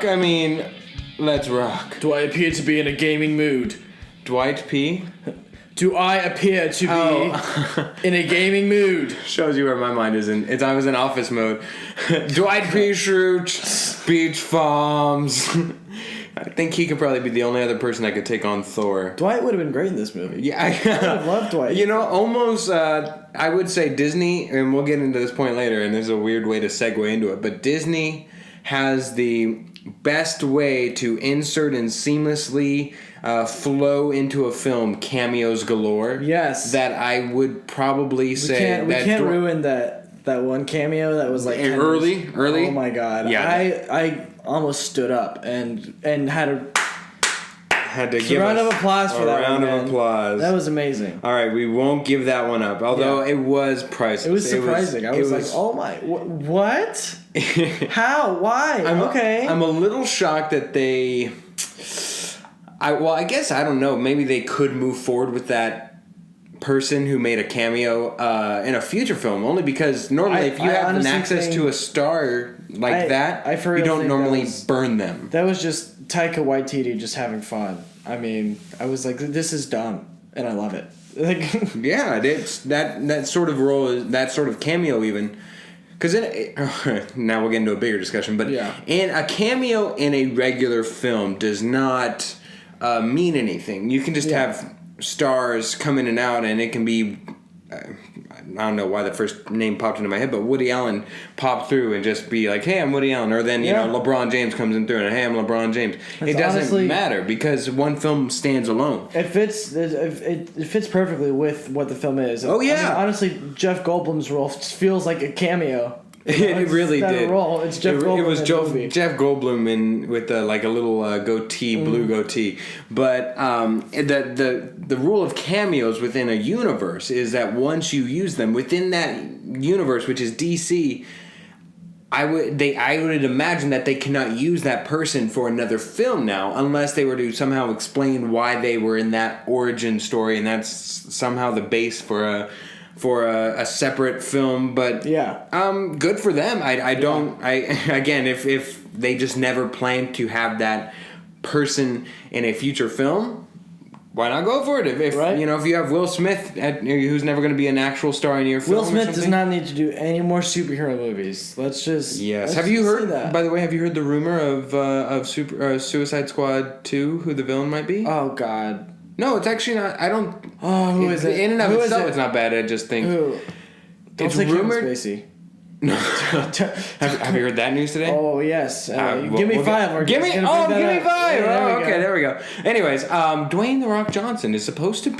rock? I mean, let's rock. Do I appear to be in a gaming mood? Dwight P? Do I appear to be in a gaming mood? Shows you where my mind is in. I was in office mode. Dwight P. Schrute, Beach Farms. I think he could probably be the only other person that could take on Thor. Dwight would have been great in this movie. Yeah, I would have loved Dwight. You know, almost, I would say Disney, and we'll get into this point later, and there's a weird way to segue into it, but Disney has the best way to insert and seamlessly flow into a film cameos galore. Yes. That I would probably say... We can't ruin that one cameo that was like... Early? Oh my god. Yeah. I almost stood up and had a give round of applause for that one. A round of applause. That was amazing. All right, we won't give that one up, although it was priceless. It was surprising. I was like, oh my... What? How? Why? I'm a little shocked that they... I guess, I don't know, maybe they could move forward with that person who made a cameo in a future film, only because normally if you have an access to a star like that, you don't normally burn them. That was just Taika Waititi just having fun. I mean, I was like, this is dumb, and I love it. Like, yeah, it's that sort of role, that sort of cameo even. Because now we'll get into a bigger discussion, but in a cameo in a regular film does not mean anything. You can just have stars come in and out, and it can be I don't know why the first name popped into my head, but Woody Allen popped through and just be like, hey, I'm Woody Allen, or then you know LeBron James comes in through and hey, I'm LeBron James. It doesn't matter because one film stands alone. It fits perfectly with what the film is. Oh yeah. I mean, honestly, Jeff Goldblum's role feels like a cameo. It really did. Role. It's Jeff Goldblum. It was Jeff Goldblum with like a little goatee, blue goatee. But the rule of cameos within a universe is that once you use them within that universe, which is DC, I would imagine that they cannot use that person for another film now unless they were to somehow explain why they were in that origin story, and that's somehow the base for a separate film. But good for them. Again, if they just never plan to have that person in a future film, why not go for it? If you know, if you have Will Smith who's never going to be an actual star in your film, Will Smith does not need to do any more superhero movies. Let's have you heard? By the way, have you heard the rumor of Suicide Squad 2? Who the villain might be? Oh God. No, it's actually not. I don't. Oh, who is it? In and of itself, it's not bad. I just think. Who? Don't say rumored. Kevin Spacey. No. have you heard that news today? Oh yes. Give me 5. Give me 5. Yeah, okay, there we go. Anyways, Dwayne "The Rock" Johnson is supposed to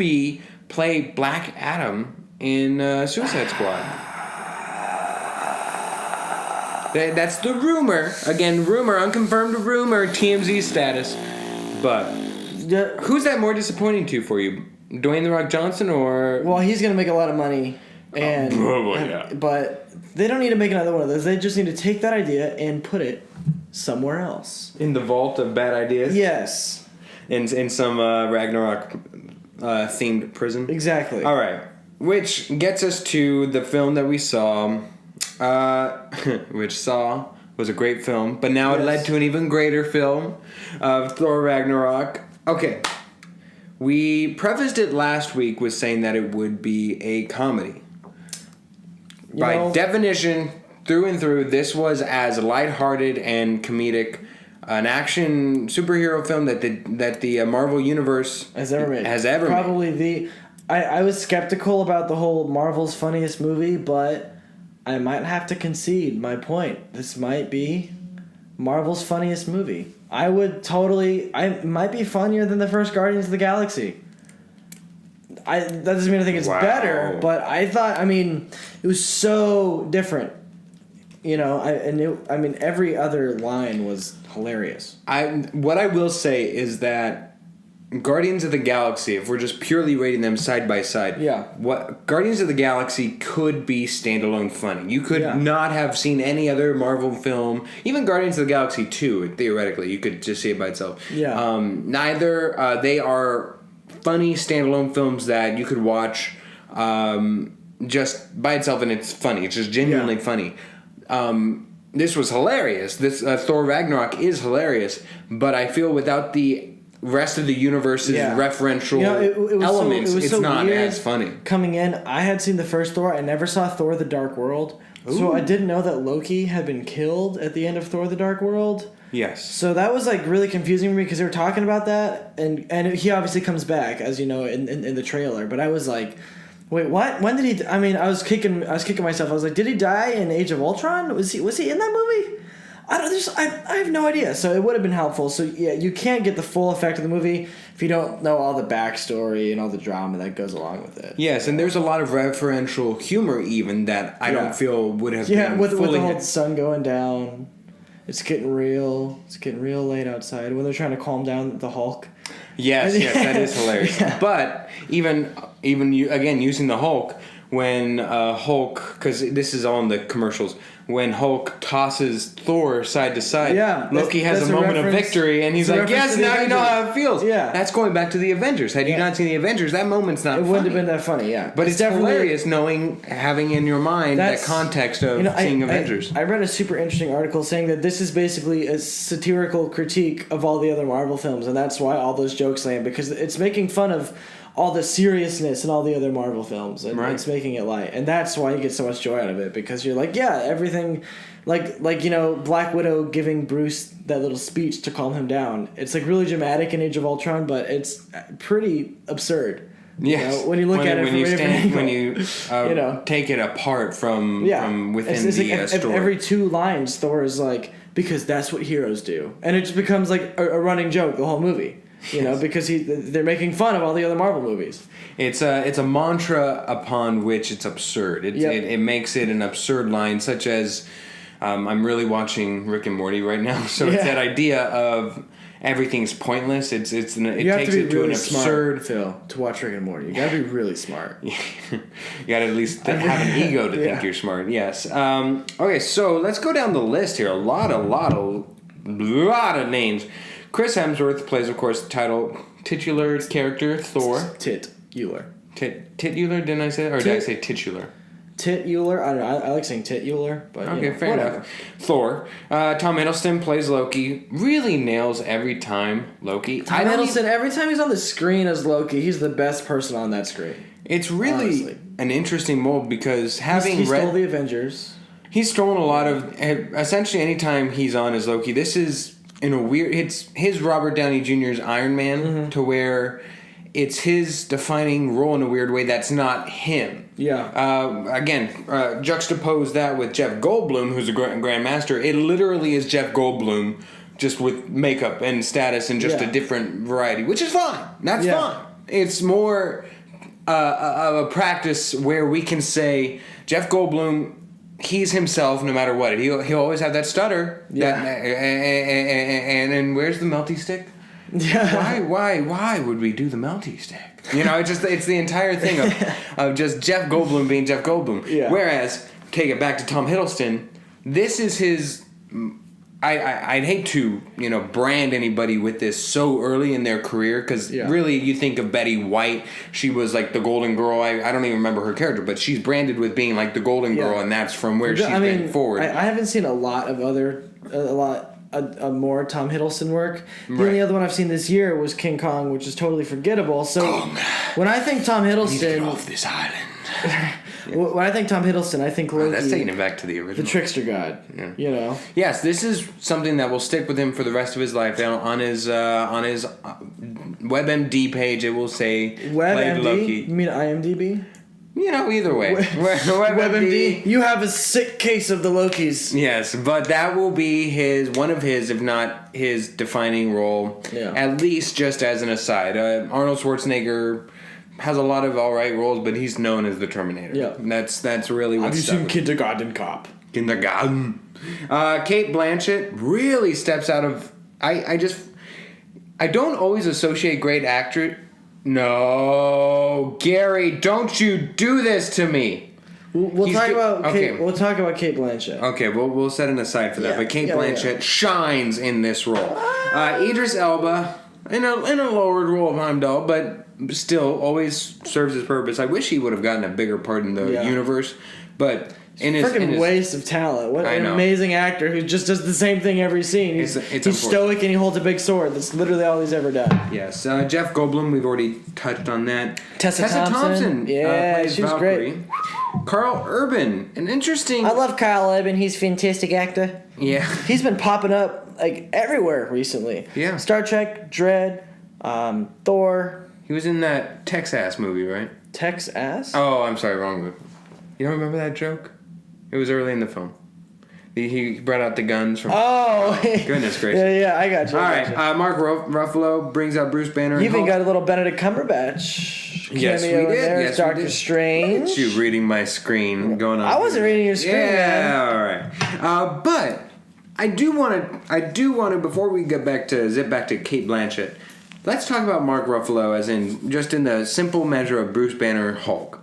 play Black Adam in Suicide Squad. That's the rumor. Again, rumor, unconfirmed rumor, TMZ status. But who's that more disappointing to for you? Dwayne "The Rock" Johnson or... Well, he's going to make a lot of money. But they don't need to make another one of those. They just need to take that idea and put it somewhere else. In the vault of bad ideas? Yes. In some Ragnarock themed prison? Exactly. All right. Which gets us to the film that we saw, which was a great film, but now it led to an even greater film of Thor Ragnarok. Okay. We prefaced it last week with saying that it would be a comedy. By definition, through and through, this was as lighthearted and comedic an action superhero film that the Marvel Universe has ever made. Probably I was skeptical about the whole Marvel's funniest movie, but I might have to concede my point. This might be Marvel's funniest movie. I might be funnier than the first Guardians of the Galaxy. That doesn't mean I think it's better, but it was so different. You know, every other line was hilarious. What I will say is that Guardians of the Galaxy, if we're just purely rating them side by side, what Guardians of the Galaxy could be standalone funny. You could not have seen any other Marvel film, even Guardians of the Galaxy 2, theoretically, you could just see it by itself. Yeah. Neither, they are funny standalone films that you could watch just by itself, and it's funny. It's just genuinely funny. this was hilarious. This Thor Ragnarok is hilarious, but I feel without the rest of the universe's referential elements, it's not as funny. Coming in, I had seen the first Thor. I never saw Thor: The Dark World, so I didn't know that Loki had been killed at the end of Thor: The Dark World. Yes. So that was like really confusing for me because they were talking about that, and he obviously comes back, as you know, in the trailer. But I was like, wait, what? When did he? I mean, I was kicking myself. I was like, did he die in Age of Ultron? Was he in that movie? I have no idea. So it would have been helpful. So yeah, you can't get the full effect of the movie if you don't know all the backstory and all the drama that goes along with it. Yes, and there's a lot of referential humor even that I don't feel would have been with fully... the whole sun going down. It's getting real. It's getting real late outside when they're trying to calm down the Hulk. Yes, that is hilarious. Yeah. But even again using the Hulk, when Hulk, because this is all in the commercials, when Hulk tosses Thor side to side, Loki has a moment of victory, and he's like, "Yes, now you know how it feels." Yeah, that's going back to the Avengers. Had you not seen the Avengers, that moment's not. It wouldn't have been that funny, yeah. But it's hilarious having in your mind that context of seeing Avengers. I read a super interesting article saying that this is basically a satirical critique of all the other Marvel films, and that's why all those jokes land, because it's making fun of all the seriousness in all the other Marvel films, and it's making it light, and that's why you get so much joy out of it, because you're like, everything, like Black Widow giving Bruce that little speech to calm him down. It's like really dramatic in Age of Ultron, but it's pretty absurd. Yes, when you look at it from a different angle, when you take it apart from within the story. Every two lines, Thor is like, because that's what heroes do, and it just becomes like a running joke the whole movie. Because they're making fun of all the other Marvel movies. It's a mantra upon which it's absurd. It makes it an absurd line, such as I'm really watching Rick and Morty right now, so it's that idea of everything's pointless. It takes it to an absurd. Phil, to watch Rick and Morty, you gotta be really smart. You gotta at least have an ego to think you're smart. Yes. Okay, so let's go down the list here. A lot of names. Chris Hemsworth plays, of course, the titular character, Thor. Titular. Titular, didn't I say that? Or did I say titular? Titular? I don't know. I like saying titular, but okay, fair enough. Thor. Tom Hiddleston plays Loki. Really nails every time Loki. Tom Hiddleston, every time he's on the screen as Loki, he's the best person on that screen. It's really an interesting mold because he stole the Avengers. He's stolen a lot of... Essentially, anytime he's on as Loki, this is... it's his Robert Downey Jr.'s Iron Man to where it's his defining role in a weird way that's not him. Yeah. Again, juxtapose that with Jeff Goldblum, who's a Grandmaster. It literally is Jeff Goldblum, just with makeup and status and just a different variety, which is fine. That's fine. It's more of a practice where we can say Jeff Goldblum... He's himself no matter what. He'll always have that stutter. Yeah. And where's the melty stick? Yeah. Why would we do the melty stick? It's the entire thing of just Jeff Goldblum being Jeff Goldblum. Yeah. Whereas, take it back to Tom Hiddleston, this is his... I'd hate to, brand anybody with this so early in their career because really you think of Betty White, she was like the Golden Girl. I don't even remember her character, but she's branded with being like the Golden Girl, and that's from where she's been forward. I haven't seen a lot of more Tom Hiddleston work. The only other one I've seen this year was King Kong, which is totally forgettable. So when I think Tom Hiddleston, get off this island. When I think Tom Hiddleston, I think Loki. That's taking it back to the original. The trickster god. Yeah. Yes, this is something that will stick with him for the rest of his life. On his WebMD page, it will say WebMD. Loki. You mean IMDb? Either way. WebMD. You have a sick case of the Lokis. Yes, but that will be one of his, if not his, defining role. Yeah. At least just as an aside. Arnold Schwarzenegger has a lot of alright roles, but he's known as the Terminator. Yeah. That's really what's... Have you seen Kindergarten Cop? Kindergarten. Cate Blanchett really steps out of... I don't always associate great actor... No, Gary, don't you do this to me. We'll talk about Cate Blanchett. Okay, we'll set an aside for that. But Cate Blanchett shines in this role. Idris Elba in a lowered role of Heimdall, but still always serves his purpose. I wish he would have gotten a bigger part in the universe, but Freaking waste of talent. What an amazing actor who just does the same thing every scene. He's stoic and he holds a big sword. That's literally all he's ever done. Yes. Jeff Goldblum, we've already touched on that. Tessa Thompson. Yeah, she was great. Carl Urban, an interesting... I love Carl Urban. He's a fantastic actor. Yeah. He's been popping up like everywhere recently. Yeah. Star Trek, Dredd, Thor. He was in that Texas movie, right? Texas? Oh, I'm sorry, wrong movie. You don't remember that joke? It was early in the film. He brought out the guns from... Oh, goodness gracious. Yeah, I got you. All right, Mark Ruffalo brings out Bruce Banner. You even got a little Benedict Cumberbatch yes, cameo we did. there. Yes, Doctor we did. Strange. Look at you reading my screen going on. I wasn't reading your screen, man. All right. But I do want to before we zip back to Cate Blanchett, let's talk about Mark Ruffalo as in just in the simple measure of Bruce Banner Hulk.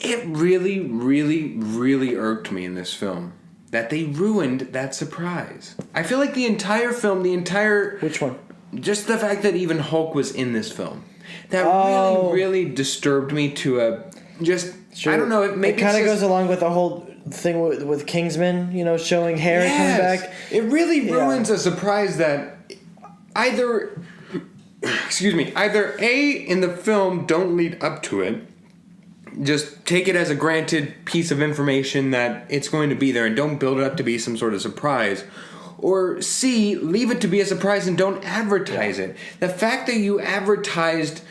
It really, really, really irked me in this film that they ruined that surprise. I feel like the entire film, Which one? Just the fact that even Hulk was in this film. That really, really disturbed me to a... Just... Sure. I don't know. It kind of goes along with the whole thing with Kingsman, showing Harry coming back. It really ruins a surprise that either A, in the film, don't lead up to it. Just take it as a granted piece of information that it's going to be there and don't build it up to be some sort of surprise. Or C, leave it to be a surprise and don't advertise it. The fact that you advertised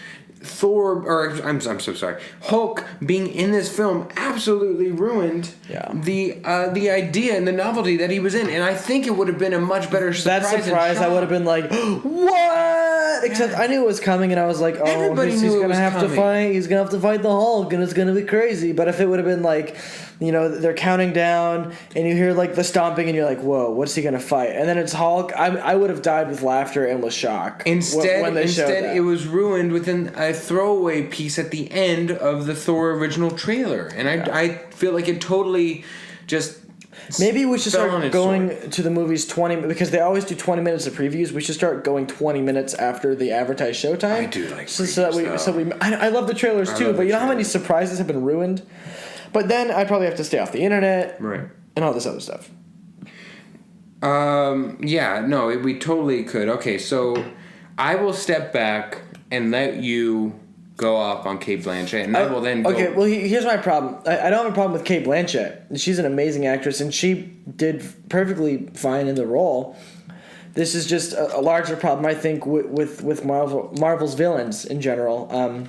I'm so sorry, Hulk being in this film absolutely ruined the idea and the novelty that he was in. And I think it would have been a much better surprise. That surprise, I would have been like, what? Except I knew it was coming, and I was like, oh, he's gonna have to fight. He's gonna have to fight the Hulk, and it's gonna be crazy. But if it would have been like, they're counting down, and you hear like the stomping, and you're like, whoa, what's he gonna fight? And then it's Hulk. I would have died with laughter and with shock. Instead, it was ruined within a throwaway piece at the end of the Thor original trailer, and I feel like it totally just. Maybe we should start going to the movies 20 because they always do 20 minutes of previews. We should start going 20 minutes after the advertised showtime. I do like previews, I love the trailers too, but you know how many surprises have been ruined? But then I'd probably have to stay off the internet, right, and all this other stuff. We totally could. Okay, so I will step back and let you go off on Cate Blanchett, and I will then go... Okay, well, here's my problem. I don't have a problem with Cate Blanchett. She's an amazing actress, and she did perfectly fine in the role. This is just a larger problem, I think, with Marvel's villains in general.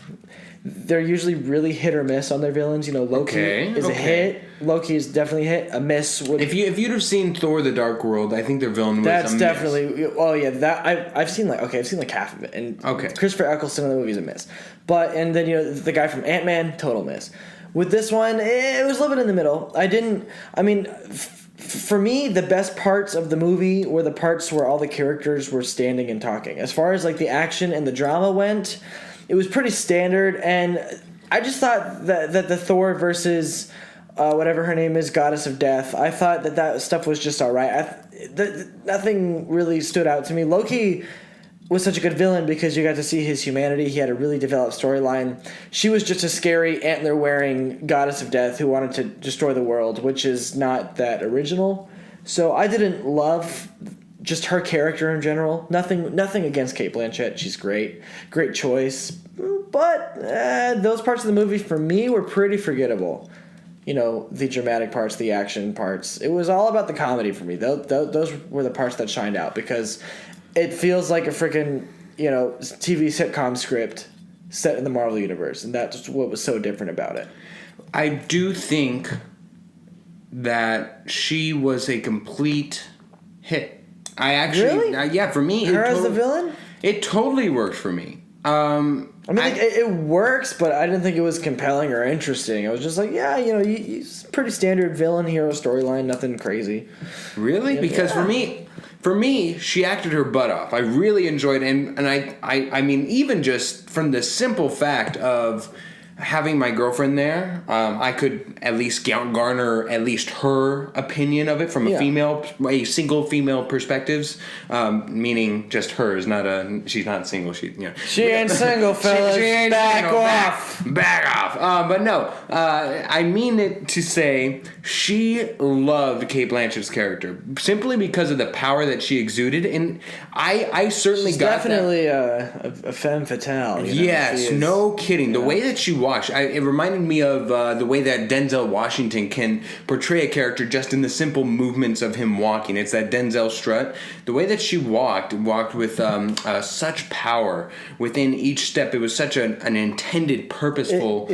They're usually really hit or miss on their villains. Loki is a hit. Loki is definitely a hit. A miss would... If you'd have seen Thor: The Dark World, I think their villain was That's a definitely... miss. Oh, yeah. That I've seen like half of it. And Christopher Eccleston in the movie is a miss. And then, the guy from Ant-Man, total miss. With this one, it was a little bit in the middle. For me, the best parts of the movie were the parts where all the characters were standing and talking. As far as, the action and the drama went... It was pretty standard, and I just thought that the Thor versus whatever her name is, Goddess of Death, I thought that stuff was just all right. Nothing really stood out to me. Loki was such a good villain because you got to see his humanity. He had a really developed storyline. She was just a scary antler-wearing Goddess of Death who wanted to destroy the world, which is not that original. So I didn't love... just her character in general. Nothing against Cate Blanchett. She's great. Great choice. But those parts of the movie, for me, were pretty forgettable. The dramatic parts, the action parts. It was all about the comedy for me. Those were the parts that shined out because it feels like a freaking, TV sitcom script set in the Marvel Universe. And that's what was so different about it. I do think that she was a complete hit. I actually, really? For me, her as the villain, it totally worked for me. It works, but I didn't think it was compelling or interesting. I was just like, he's pretty standard villain hero storyline, nothing crazy. Really? Because for me, she acted her butt off. I really enjoyed it, and I mean, even just from the simple fact of having my girlfriend there, I could at least garner at least her opinion of it from a single female perspectives, meaning just hers, she's not single. She ain't single, fellas. She ain't back single. Off. Back off. But no, I mean it to say she loved Cate Blanchett's character simply because of the power that she exuded, and I certainly got definitely a femme fatale. Yes, no kidding. The way that she walked, it reminded me of the way that Denzel Washington can portray a character just in the simple movements of him walking. It's that Denzel strut. The way that she walked with such power within each step. It was such an intended, purposeful.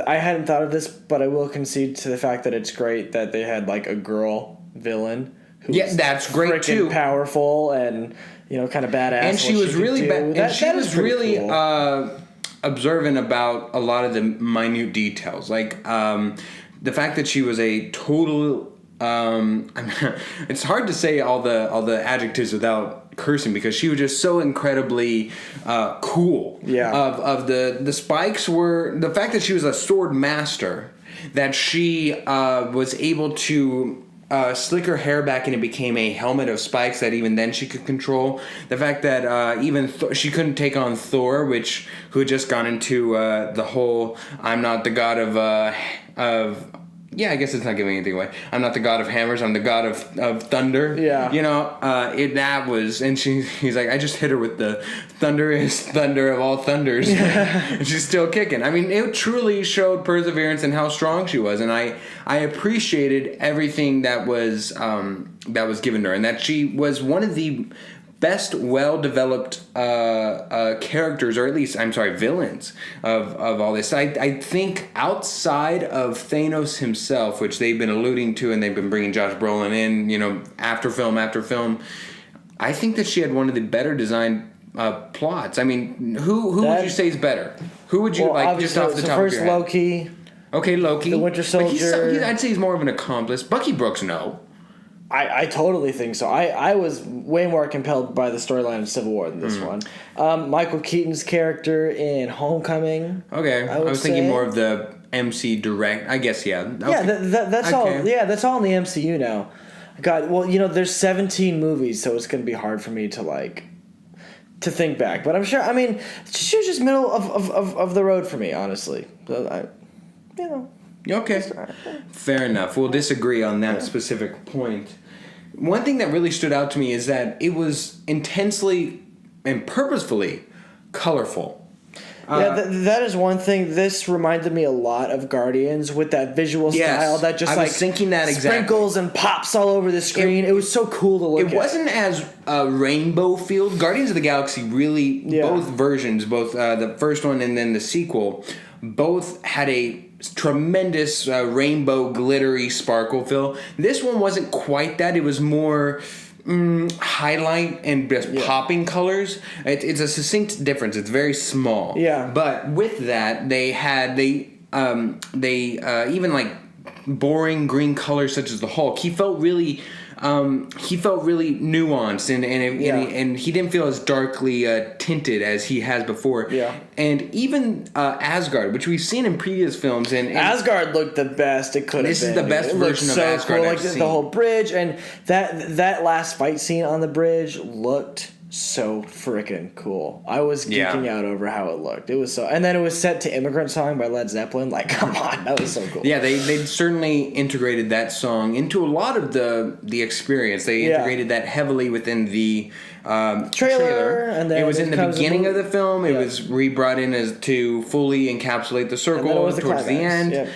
I hadn't thought of this, but I will concede to the fact that it's great that they had like a girl villain. That's great too. Powerful and kind of badass. And she was really cool. Observant about a lot of the minute details, like the fact that she was a total. It's hard to say all the adjectives without cursing because she was just so incredibly cool. Yeah. Of the spikes were the fact that she was a sword master, that she was able to. Slick her hair back and it became a helmet of spikes that even then she could control. The fact that even she couldn't take on Thor, who had just gone into the whole I'm not the god of I guess it's not giving anything away. I'm not the god of hammers. I'm the god of thunder. Yeah. And he's like, I just hit her with the thunderous thunder of all thunders. And she's still kicking. I mean, it truly showed perseverance and how strong she was. And I appreciated everything that was given to her. And that she was one of the best well-developed characters, or at least, villains of all this. I think outside of Thanos himself, which they've been alluding to and they've been bringing Josh Brolin in, after film after film, I think that she had one of the better designed plots. I mean, who would you say is better? Who would you just off the top of your head? Loki. Okay, Loki. The Winter Soldier. I'd say he's more of an accomplice. Bucky Brooks, no. I totally think so. I was way more compelled by the storyline of Civil War than this one. Michael Keaton's character in Homecoming. Okay, I was thinking more of the MC direct. I guess Okay. Yeah, that's all. Yeah, that's all in the MCU now. God, well, there's 17 movies, so it's gonna be hard for me to think back. But I'm sure. I mean, she was just middle of the road for me, honestly. So Okay, fair enough. We'll disagree on that specific point. One thing that really stood out to me is that it was intensely and purposefully colorful. That is one thing. This reminded me a lot of Guardians with that visual style that just thinking that sprinkles and pops all over the screen. It was so cool to look at. It wasn't as rainbow filled. Guardians of the Galaxy really, both versions, both the first one and then the sequel, both had a tremendous rainbow glittery sparkle feel. This one wasn't quite that. It was more highlight and just popping colors. It's a succinct difference. It's very small. Yeah. But with that, they even like boring green colors such as the Hulk. He felt really nuanced and he didn't feel as darkly tinted as he has before. Yeah. And even Asgard, which we've seen in previous films, and Asgard looked the best it could have been. This is the best version of Asgard I've seen. The whole bridge and that last fight scene on the bridge looked so freaking cool. I was geeking out over how it looked. It was so, and then it was set to "Immigrant Song" by Led Zeppelin. Like, come on, that was so cool. Yeah, they certainly integrated that song into a lot of the experience. They integrated that heavily within the trailer, and then it was in the beginning of the film. It was brought in as to fully encapsulate the circle towards the end. Yeah.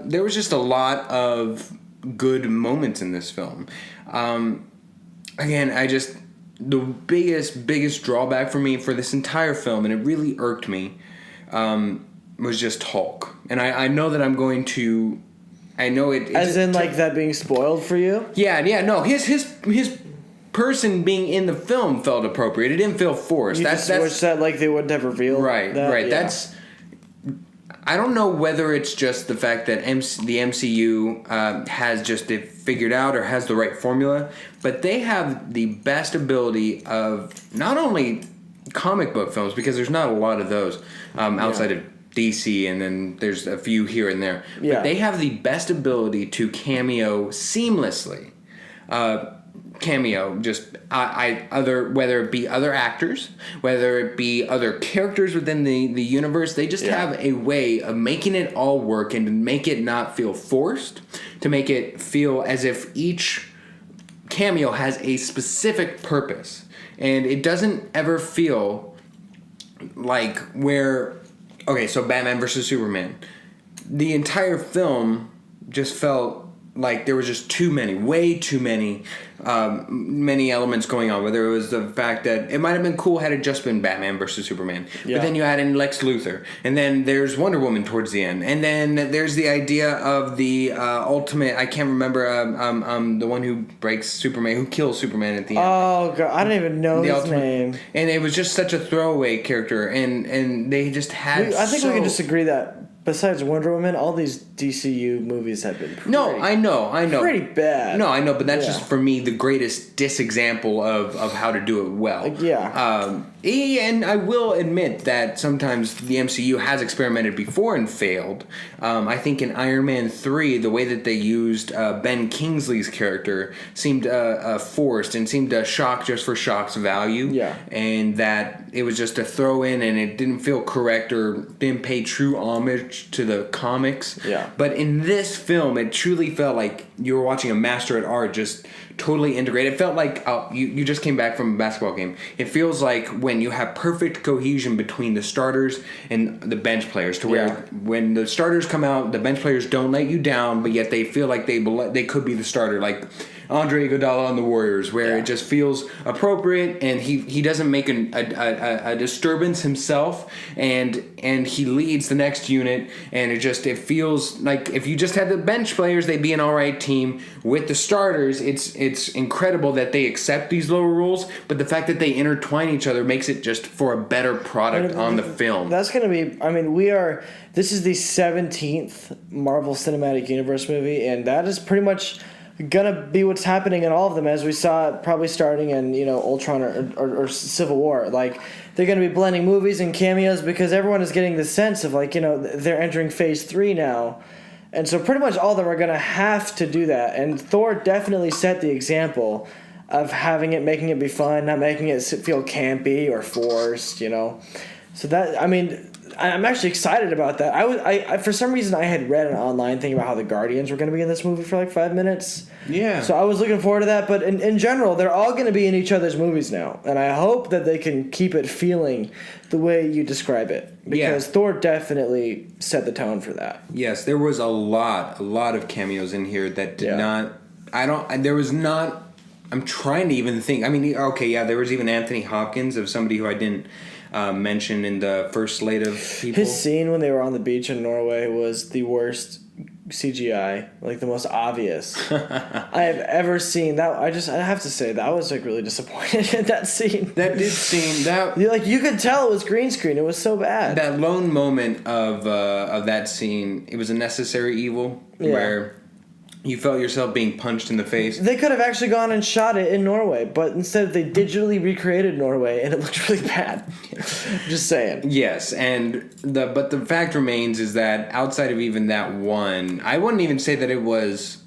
There was just a lot of good moments in this film. Again, the biggest drawback for me for this entire film, and it really irked me, was just Hulk. And I know that I'm going to, I know it. As in, like, that being spoiled for you? Yeah, no, his person being in the film felt appropriate. It didn't feel forced. You just wish that, like, they wouldn't have revealed right. that? Right, yeah. I don't know whether it's just the fact that the MCU has just it figured out or has the right formula, but they have the best ability of not only comic book films, because there's not a lot of those outside of DC, and then there's a few here and there. Yeah. But they have the best ability to cameo seamlessly. Just other, whether it be other actors, whether it be other characters within the universe, they just have a way of making it all work and to make it not feel forced, to make it feel as if each cameo has a specific purpose, and it doesn't ever feel like where. Okay, so Batman versus Superman, the entire film just felt like there was just way too many elements going on. Whether it was the fact that it might have been cool had it just been Batman versus Superman, but then you add in Lex Luthor, and then there's Wonder Woman towards the end, and then there's the idea of the ultimate. I can't remember the one who breaks Superman, who kills Superman at the end. Oh god, I don't even know his name. And it was just such a throwaway character, and they just had. I think we can just agree that. Besides Wonder Woman, all these DCU movies have been pretty, I know. Pretty bad. No, I know, but that's just for me the greatest disexample of how to do it well. And I will admit that sometimes the MCU has experimented before and failed. I think in Iron Man 3, the way that they used Ben Kingsley's character seemed forced and seemed a shock just for shock's value. Yeah. And that it was just a throw in and it didn't feel correct or didn't pay true homage to the comics. Yeah. But in this film, it truly felt like you were watching a master at art just totally integrated. It felt like you just came back from a basketball game. It feels like when you have perfect cohesion between the starters and the bench players, to where when the starters come out, the bench players don't let you down, but yet they feel like they could be the starter, like Andre Iguodala on the Warriors, where it just feels appropriate, and he doesn't make a disturbance himself, and he leads the next unit, and it feels like if you just had the bench players, they'd be an all right team. With the starters, it's incredible that they accept these lower rules, but the fact that they intertwine each other makes it just for a better product on the film. That's going to be, I mean, this is the 17th Marvel Cinematic Universe movie, and that is pretty much gonna be what's happening in all of them, as we saw it probably starting in Ultron or Civil War. Like, they're gonna be blending movies and cameos because everyone is getting the sense of they're entering phase 3 now, and so pretty much all of them are gonna have to do that. And Thor definitely set the example of making it be fun, not making it feel campy or forced. So that, I mean, I'm actually excited about that. I for some reason I had read an online thing about how the Guardians were going to be in this movie for like 5 minutes. Yeah. So I was looking forward to that. But in general, they're all going to be in each other's movies now, and I hope that they can keep it feeling the way you describe it, because Thor definitely set the tone for that. Yes, there was a lot of cameos in here that did not. There was not. I'm trying to even think. I mean, there was even Anthony Hopkins, of somebody who I didn't mention in the first slate of people. His scene when they were on the beach in Norway was the worst CGI, like the most obvious I have ever seen. That I have to say that I was like really disappointed in that scene. That did seem that you could tell it was green screen. It was so bad. That lone moment of that scene, it was a necessary evil where you felt yourself being punched in the face. They could have actually gone and shot it in Norway, but instead they digitally recreated Norway, and it looked really bad. Just saying. Yes, but the fact remains is that outside of even that one, I wouldn't even say that it was.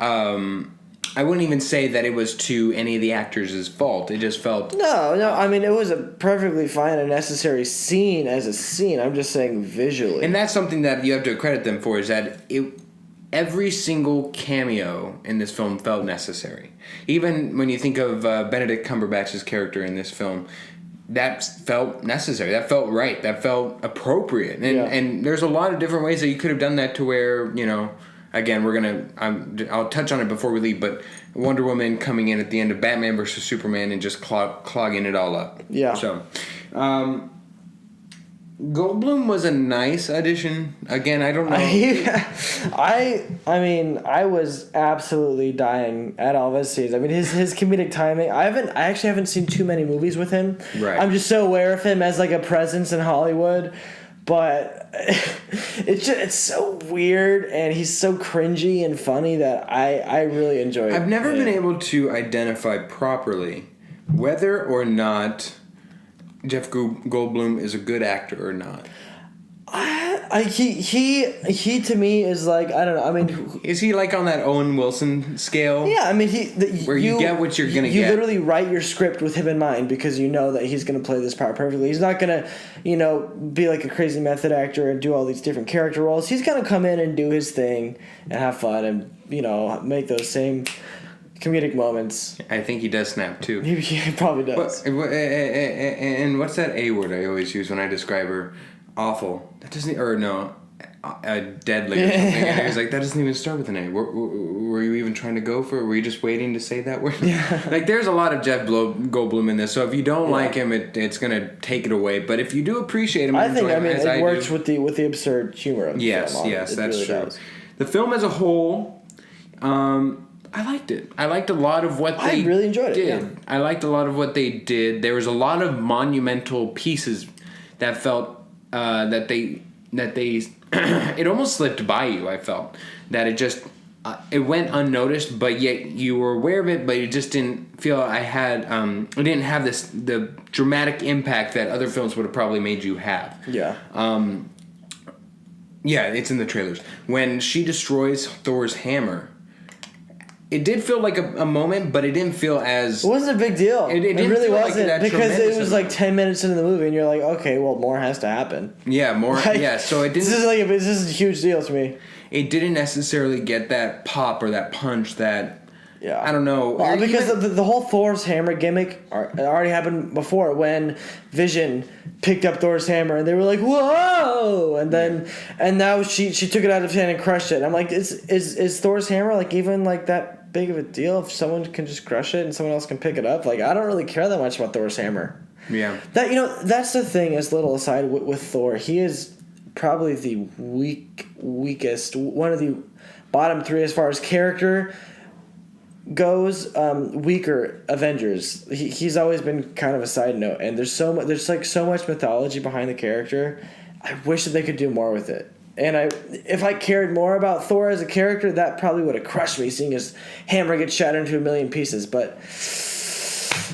I wouldn't even say that it was to any of the actors' fault. It just felt... No. I mean, it was a perfectly fine and necessary scene as a scene. I'm just saying visually. And that's something that you have to credit them for, is that every single cameo in this film felt necessary. Even when you think of Benedict Cumberbatch's character in this film, that felt necessary. That felt right. That felt appropriate. And there's a lot of different ways that you could have done that to where, again, I'll touch on it before we leave, but Wonder Woman coming in at the end of Batman versus Superman and just clogging it all up. Yeah. So, Goldblum was a nice addition. Again, I don't know. I mean, I was absolutely dying at all of his scenes. I mean, his comedic timing. I actually haven't seen too many movies with him. Right. I'm just so aware of him as like a presence in Hollywood. but it's so weird, and he's so cringy and funny that I really enjoy it. I've never been able to identify properly whether or not Jeff Goldblum is a good actor or not. He to me is like, I don't know. I mean, is he like on that Owen Wilson scale? Yeah, I mean, where you get what you're gonna get. You literally write your script with him in mind because you know that he's gonna play this part perfectly. He's not gonna, be like a crazy method actor and do all these different character roles. He's gonna come in and do his thing and have fun and make those same comedic moments. I think he does snap too. He probably does. And what's that A word I always use when I describe her? Awful. That doesn't, or no, deadly or something. And he was like, that doesn't even start with an A. Were you even trying to go for it? Were you just waiting to say that word? Yeah. Like, there's a lot of Jeff Goldblum in this, so if you don't like him, it's going to take it away. But if you do appreciate him, it works with the absurd humor of the film. Yes, that's really true. Does. The film as a whole, I liked it. I liked a lot of what they I really enjoyed did. it. Yeah. I liked a lot of what they did. There was a lot of monumental pieces that felt that they it almost slipped by you. I felt that it just it went unnoticed, but yet you were aware of it, but you just didn't feel I didn't have the dramatic impact that other films would have probably made you have. Yeah. Yeah, it's in the trailers. When she destroys Thor's hammer, it did feel like a moment, but it didn't feel as... It wasn't a big deal. It really wasn't, like because it was like 10 minutes into the movie, and you're like, okay, well, more has to happen. Yeah, more. Yeah, so it didn't... This is a huge deal to me. It didn't necessarily get that pop or that punch that... Yeah. I don't know. Well, because the whole Thor's hammer gimmick already happened before when Vision picked up Thor's hammer and they were like, whoa! And now she took it out of his hand and crushed it. And I'm like, is Thor's hammer like even like that big of a deal if someone can just crush it and someone else can pick it up? Like, I don't really care that much about Thor's hammer. Yeah. That's the thing, as little aside with Thor. He is probably the weakest, one of the bottom three as far as character goes, weaker Avengers. He's always been kind of a side note, and there's so much mythology behind the character. I wish that they could do more with it. And if I cared more about Thor as a character, that probably would have crushed me, seeing his hammer get shattered into a million pieces. But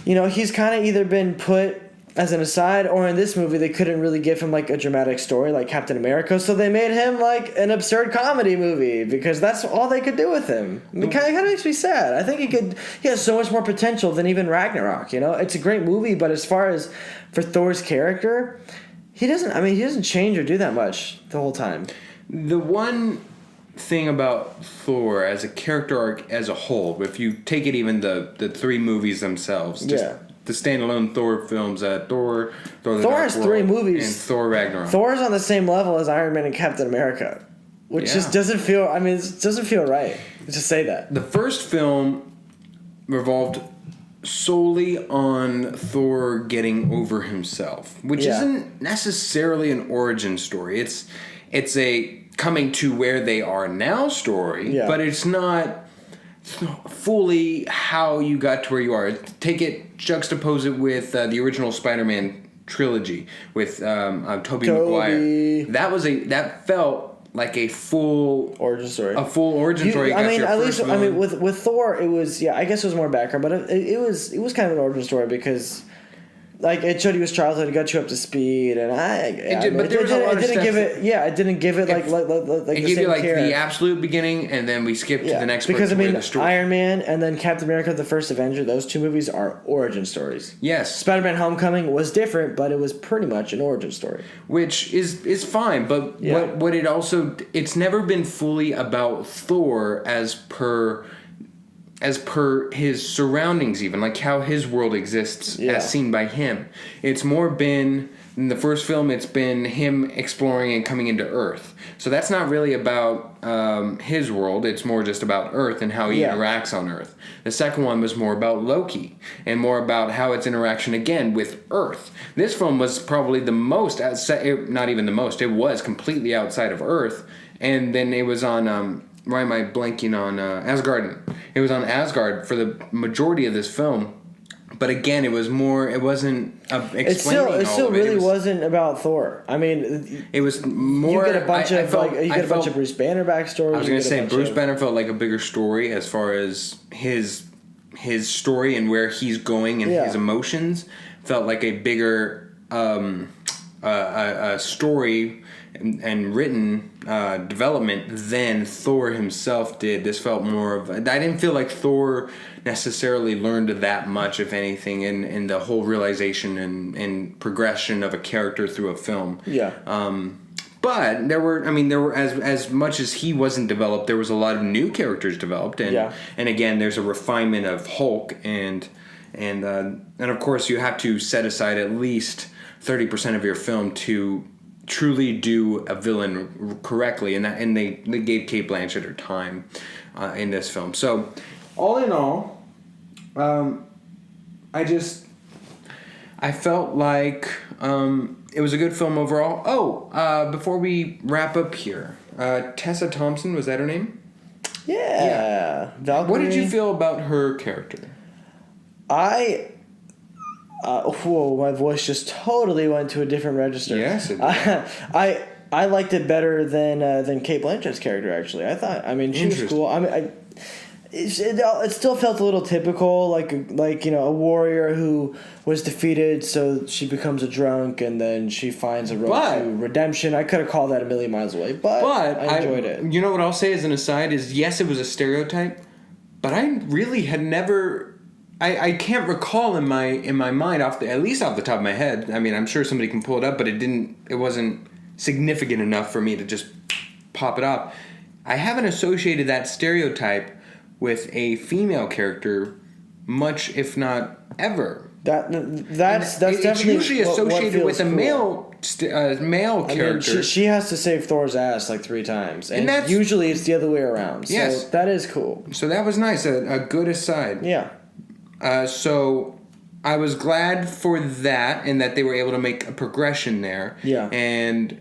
he's kind of either been put as an aside, or in this movie they couldn't really give him like a dramatic story like Captain America, so they made him like an absurd comedy movie because that's all they could do with him. It kind of makes me sad. I think he has so much more potential than even Ragnarok. It's a great movie, but as far as for Thor's character, he doesn't change or do that much the whole time. The one thing about Thor as a character arc as a whole, if you take it even the three movies themselves, the standalone Thor films, Thor has three movies, and Thor Ragnarok. Thor's on the same level as Iron Man and Captain America, which just doesn't feel. It doesn't feel right to say that. The first film revolved solely on Thor getting over himself, which isn't necessarily an origin story. It's a coming to where they are now story, but it's not fully how you got to where you are. Juxtapose it with the original Spider-Man trilogy with Tobey Maguire. That felt like a full origin story. A full origin story. With Thor, it was I guess it was more background, but it was kind of an origin story because. Like, it showed you his childhood, it got you up to speed, and it didn't give it like it gave you like the absolute beginning, and then we skipped to the next because Iron Man and then Captain America: The First Avenger, those two movies are origin stories. Yes, Spider-Man: Homecoming was different, but it was pretty much an origin story, which is fine. But what it also, it's never been fully about Thor as per his surroundings, even like how his world exists as seen by him. It's more been in the first film, it's been him exploring and coming into Earth, so that's not really about his world. It's more just about Earth and how he interacts on Earth. The second one was more about Loki and more about how its interaction again with Earth. This film was probably the most not even the most, it was completely outside of Earth, and then it was on why am I blanking on Asgard? It was on Asgard for the majority of this film, But again, it was more. It wasn't explaining. It still all of it. really wasn't about Thor. I mean, it was more. You get a bunch of Bruce Banner backstory. I was going to say Bruce Banner felt like a bigger story as far as his story and where he's going and his emotions felt like a bigger a story and written development than Thor himself did. This felt more of. I didn't feel like Thor necessarily learned that much, if anything, in the whole realization and progression of a character through a film. Yeah. But there were as much as he wasn't developed, there was a lot of new characters developed, and again, there's a refinement of Hulk, and of course, you have to set aside at least 30% of your film to truly do a villain correctly, and they gave Cate Blanchett her time in this film. So, all in all, I felt like it was a good film overall. Before we wrap up here, Tessa Thompson, was that her name? Yeah. Valkyrie. What did you feel about her character? My voice just totally went to a different register. Yes, it did. I liked it better than Cate Blanchett's character. Actually, she was cool. It still felt a little typical, like a warrior who was defeated, so she becomes a drunk, and then she finds a road to redemption. I could have called that a million miles away, but I enjoyed it. You know what I'll say as an aside is, yes, it was a stereotype, but I really had never. I can't recall in my mind at least off the top of my head. I mean, I'm sure somebody can pull it up, but it wasn't significant enough for me to just pop it up. I haven't associated that stereotype with a female character much, if not ever. That's it's definitely usually associated with a cool. male character. She has to save Thor's ass like 3 times, and usually it's the other way around. Yes, so that is cool. So that was nice. A good aside. Yeah. So I was glad for that, and that they were able to make a progression there. Yeah. And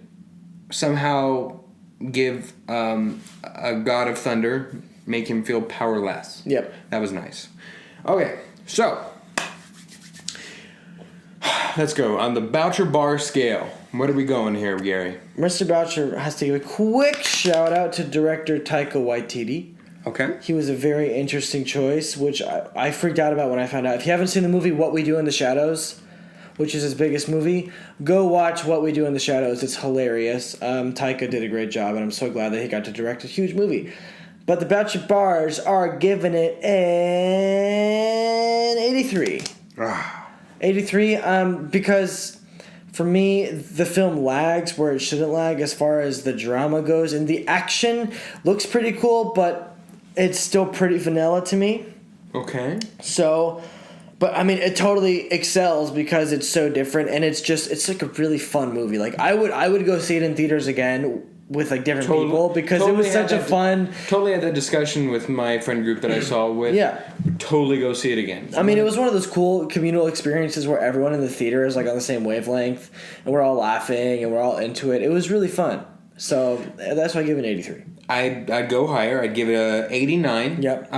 somehow give a God of Thunder, make him feel powerless. Yep. That was nice. Okay, so let's go. On the Boucher bar scale, what are we going here, Gary? Mr. Boucher has to give a quick shout out to director Taika Waititi. Okay. He was a very interesting choice, which I freaked out about when I found out. If you haven't seen the movie What We Do in the Shadows, which is his biggest movie, go watch What We Do in the Shadows. It's hilarious. Taika did a great job, and I'm so glad that he got to direct a huge movie. But the Boucher Bars are giving it an 83. 83, because for me, the film lags where it shouldn't lag as far as the drama goes. And the action looks pretty cool, but it's still pretty vanilla to me. Okay. So, but I mean, it totally excels because it's so different, and it's like a really fun movie. Like I would go see it in theaters again with like different people because it was such a fun. Totally had that discussion with my friend group that I saw with. Yeah. Totally go see it again. I mean, it was one of those cool communal experiences where everyone in the theater is like on the same wavelength, and we're all laughing and we're all into it. It was really fun. So that's why I give it an 83. I'd go higher. I'd give it a 89. Yep.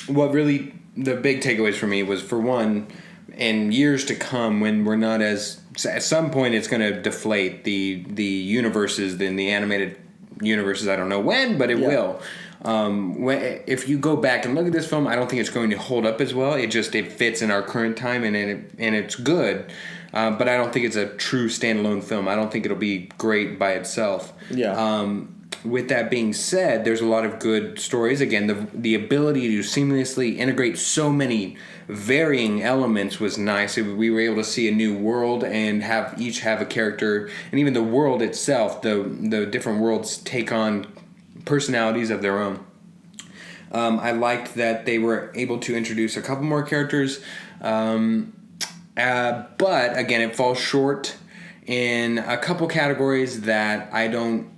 What really the big takeaways for me was, for one, in years to come when we're not as, at some point it's going to deflate the universes, in the animated universes. I don't know when, but it will. If you go back and look at this film, I don't think it's going to hold up as well. It fits in our current time, and it's good. But I don't think it's a true standalone film. I don't think it'll be great by itself. Yeah. With that being said, there's a lot of good stories. Again, the ability to seamlessly integrate so many varying elements was nice. We were able to see a new world and each have a character, and even the world itself, the different worlds take on personalities of their own. I liked that they were able to introduce a couple more characters, but again, it falls short in a couple categories that I don't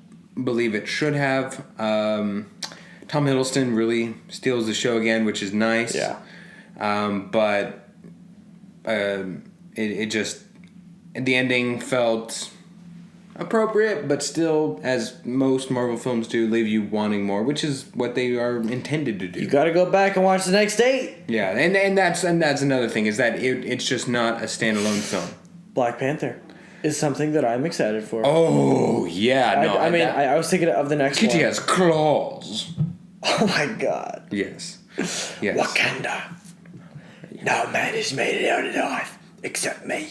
believe it should have. Tom Hiddleston really steals the show again, which is nice. Yeah. But it just, the ending felt appropriate, but still, as most Marvel films do, leave you wanting more, which is what they are intended to do. You gotta go back and watch the next 8. Yeah, and that's another thing, is that it's just not a standalone film. Black Panther is something that I'm excited for. Oh, yeah, no. I was thinking of the next Kitty one. has claws. Oh my god. Yes. Wakanda. No man has made it out alive except me.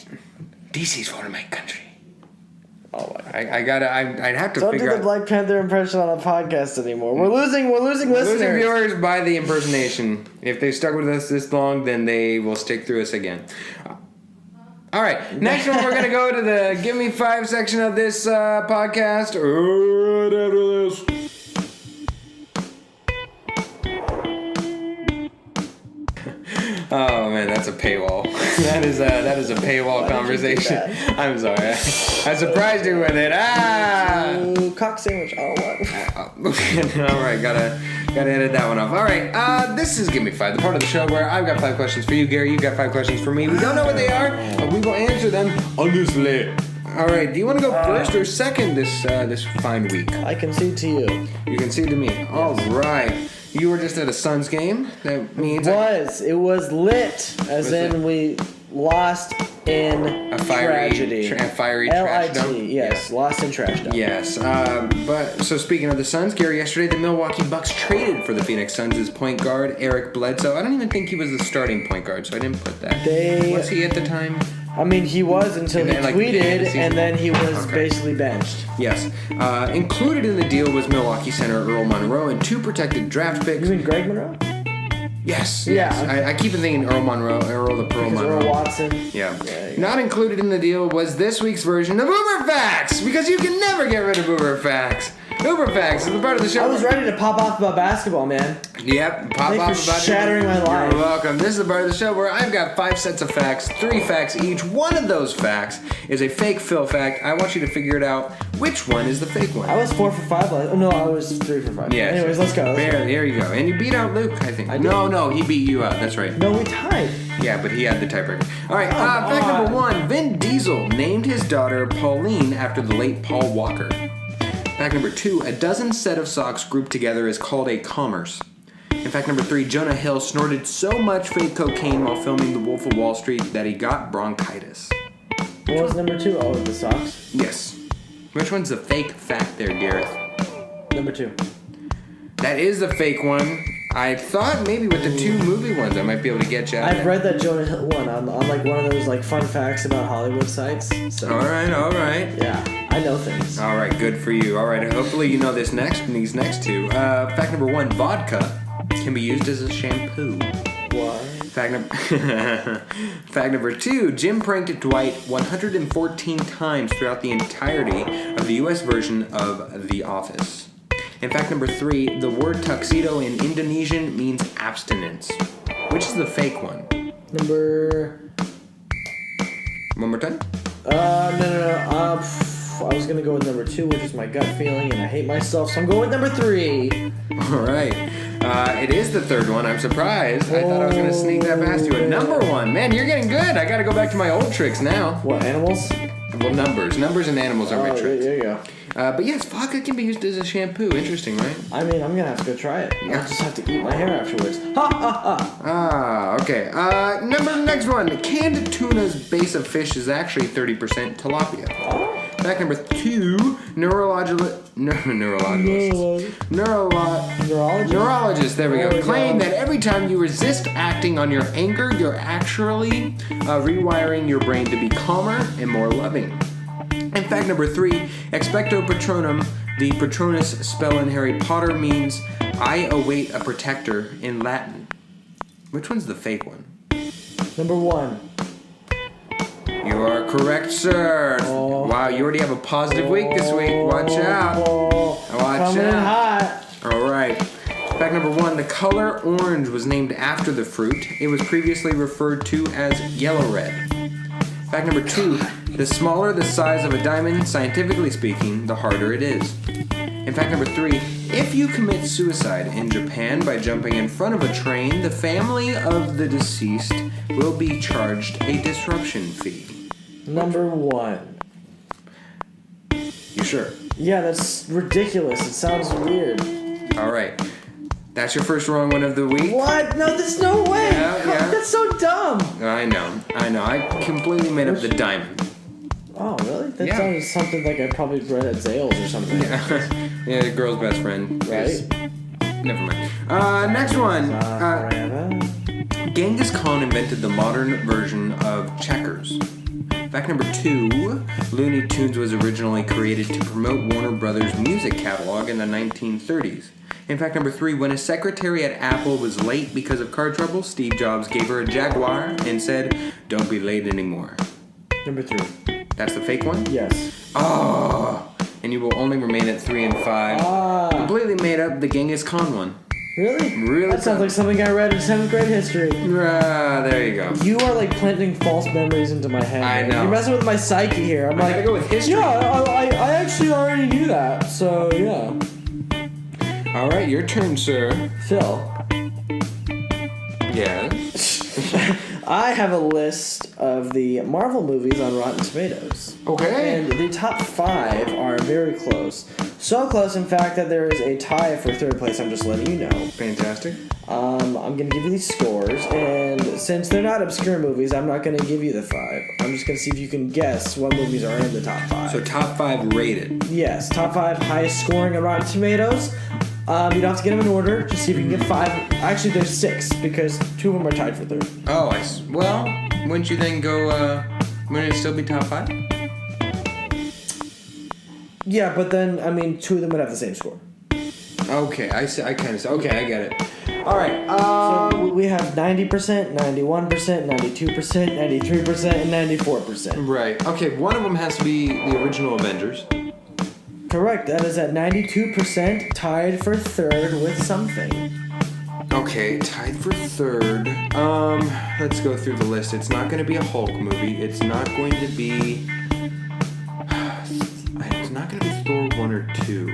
DC's for my country. Oh my god. I'd have to Don't figure do out. the Black Panther impression on a podcast anymore. We're losing listeners. Losing viewers by the impersonation. If they stuck with us this long, then they will stick through us again. All right, next one we're going to go to the Give Me 5 section of this podcast. Right after this. Oh man, that's a paywall. That is a paywall conversation. I'm sorry. I surprised you with it. Ooh, cock sandwich. Oh what? All right, gotta edit that one off. All right, this is Give Me 5, the part of the show where I've got 5 questions for you, Gary. You've got 5 questions for me. We don't know what they are, but we will answer them honestly. All right, do you want to go first or second this fine week? I concede to you. You concede to me. All right. You were just at a Suns game. That means It was lit, as in we lost in a fiery tragedy. Fiery trash dump. LIT, yes, lost in trash dump. Yes. But so speaking of the Suns, Gary, yesterday the Milwaukee Bucks traded for the Phoenix Suns' point guard Eric Bledsoe. I don't even think he was the starting point guard, so I didn't put that. Was he at the time? I mean, he was until he tweeted, and then he was basically benched. Yes. Included in the deal was Milwaukee center Earl Monroe and 2 protected draft picks. You mean Greg Monroe? Yes. Yeah. I keep thinking Earl Monroe, Earl the Pearl Monroe. Earl Watson. Yeah. Not included in the deal was this week's version of Uber Facts, because you can never get rid of Uber Facts. Uber Facts is the part of the show. I was ready to pop off about basketball, man. Yep, pop Thanks off for about shattering my life. You're welcome. This is the part of the show where I've got 5 sets of facts, 3 facts each. One of those facts is a fake Phil fact. I want you to figure it out. Which one is the fake one? I was 4 for 5 last. Oh no, I was 3 for 5. Yeah. Anyways, let's go. There you go. And you beat out Luke, I think. No, he beat you out. That's right. No, we tied. Yeah, but he had the tiebreaker. All right. Fact number 1: Vin Diesel named his daughter Pauline after the late Paul Walker. Fact number 2: a dozen set of socks grouped together is called a commerce. And fact number 3: Jonah Hill snorted so much fake cocaine while filming The Wolf of Wall Street that he got bronchitis. What was number 2? Oh, the socks. Yes. Which one's the fake fact there, Gareth? Number 2. That is the fake one. I thought maybe with the 2 movie ones I might be able to get you out. I've read that Jonah Hill one on like one of those like fun facts about Hollywood sites. So. All right. Yeah, I know things. All right, good for you. All right, hopefully you know these next 2. Fact number 1: vodka can be used as a shampoo. What? Fact number 2: Jim pranked Dwight 114 times throughout the entirety of the U.S. version of The Office. And fact number 3: the word tuxedo in Indonesian means abstinence. Which is the fake one? One more time? No. I was gonna go with number 2, which is my gut feeling, and I hate myself, so I'm going with number 3. All right. It is the 3rd one. I'm surprised. I thought I was going to sneak that past you. Number 1. Man, you're getting good. I got to go back to my old tricks now. What, animals? Well, numbers. Numbers and animals are my tricks. There you go. But yes, vodka can be used as a shampoo. Interesting, right? I mean, I'm going to have to go try it. Yeah. I'll just have to eat my hair afterwards. Ha ha ha! Okay. Next one. Canned tuna's base of fish is actually 30% tilapia. Oh. Fact number 2: neurologists. There we go. Claim that every time you resist acting on your anger, you're actually rewiring your brain to be calmer and more loving. And fact number 3: expecto patronum, the Patronus spell in Harry Potter, means I await a protector in Latin. Which one's the fake one? Number 1. You are correct, sir. Oh. Wow, you already have a positive week this week. Watch out. Watch Coming in hot. All right. Fact number 1: the color orange was named after the fruit. It was previously referred to as yellow red. Fact number 2: the smaller the size of a diamond, scientifically speaking, the harder it is. And fact number 3: if you commit suicide in Japan by jumping in front of a train, the family of the deceased will be charged a disruption fee. Number 1. sure? Yeah, that's ridiculous. It sounds weird. All right. That's your first wrong one of the week. What? No, there's no way. Yeah. That's so dumb. I know. I completely made up the diamond. Oh, really? That sounds something like I probably read at Zales or something. Yeah. Yeah, the girl's best friend. Right? Never mind. Next one. Genghis Khan invented the modern version of checkers. Fact number 2, Looney Tunes was originally created to promote Warner Brothers' music catalog in the 1930s. In fact number 3, when a secretary at Apple was late because of car trouble, Steve Jobs gave her a Jaguar and said, "Don't be late anymore." Number 3. That's the fake one? Yes. Oh, and you will only remain at 3 and 5. Completely made up the Genghis Khan one. Really? Really? That sounds like something I read in 7th grade history. There you go. You are like planting false memories into my head. I know. You're messing with my psyche here. I'm like, gotta go with history. Yeah, I actually already knew that. So yeah. All right, your turn, sir. Phil. Yes. I have a list of the Marvel movies on Rotten Tomatoes. Okay. And the top 5 are very close. So close, in fact, that there is a tie for 3rd place. I'm just letting you know. Fantastic. I'm going to give you these scores, and since they're not obscure movies, I'm not going to give you the 5. I'm just going to see if you can guess what movies are in the top 5. So top 5 rated. Yes, top 5 highest scoring on Rotten Tomatoes. You don't have to get them in order. Just see if you can get 5. Actually, there's 6 because 2 of them are tied for 3rd. Oh, well, wouldn't you then go? Wouldn't it still be top 5? Yeah, but then 2 of them would have the same score. Okay, I see. I kind of see. Okay, I get it. All right. So we have 90%, 91%, 92%, 93%, and 94%. Right. Okay. One of them has to be the original Avengers. Correct. That is at 92%, tied for 3rd with something. Okay, tied for 3rd. Let's go through the list. It's not going to be a Hulk movie. It's not going to be. It's not going to be Thor 1 or 2.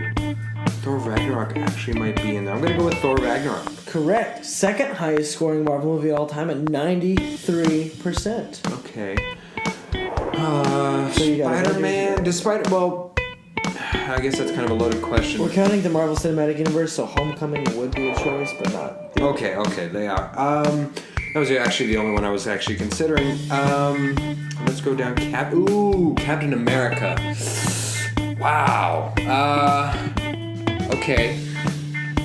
Thor Ragnarok actually might be in there. I'm going to go with Thor Ragnarok. Correct. 2nd highest scoring Marvel movie of all time at 93%. Okay. So you got Spider-Man. I guess that's kind of a loaded question. We're counting the Marvel Cinematic Universe, so Homecoming would be a choice, but not. Okay, they are. That was actually the only one I was actually considering. Let's go down. Captain America. Wow. Okay.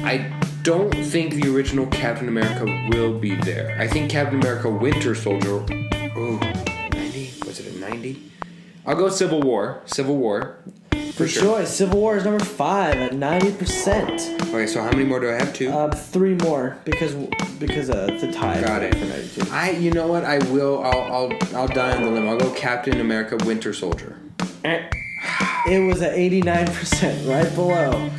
I don't think the original Captain America will be there. I think Captain America Winter Soldier. 90? Was it a 90? I'll go Civil War. For sure. Civil War is number 5 at 90%. Okay, so how many more do I have? 2? 3 more because the tie. Got it. For 92. You know what? I will. I'll die on the limb. I'll go Captain America Winter Soldier. It was at 89%, right below.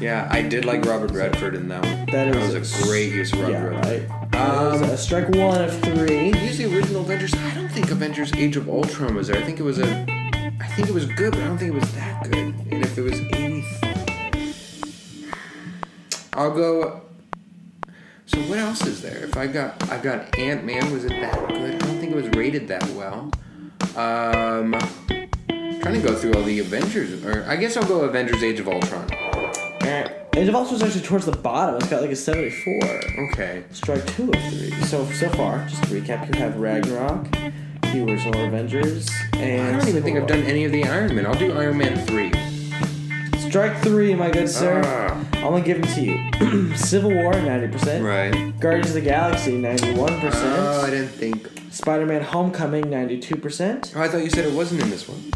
Yeah, I did like Robert Redford in that one. That was a great use of Robert Redford. Right. That was strike 1 of 3. Use the original Avengers. I don't think Avengers Age of Ultron was there. I think it was good, but I don't think it was that good. And if it was 80, I'll go. So what else is there? If I've got Ant-Man. Was it that good? I don't think it was rated that well. Trying to go through all the Avengers, or I guess I'll go Avengers Age of Ultron. Age of Ultron's actually towards the bottom. It's got like a 74. Okay. Strike 2 of 3. So far, just to recap, you have Ragnarok, the original Avengers, and I don't even think I've done any of the Iron Man. I'll do Iron Man 3. Strike 3, my good sir. I'm gonna give them to you. Civil War, 90%. Right. Guardians of the Galaxy, 91%. Oh, I didn't think. Spider-Man Homecoming, 92%. Oh, I thought you said it wasn't in this one.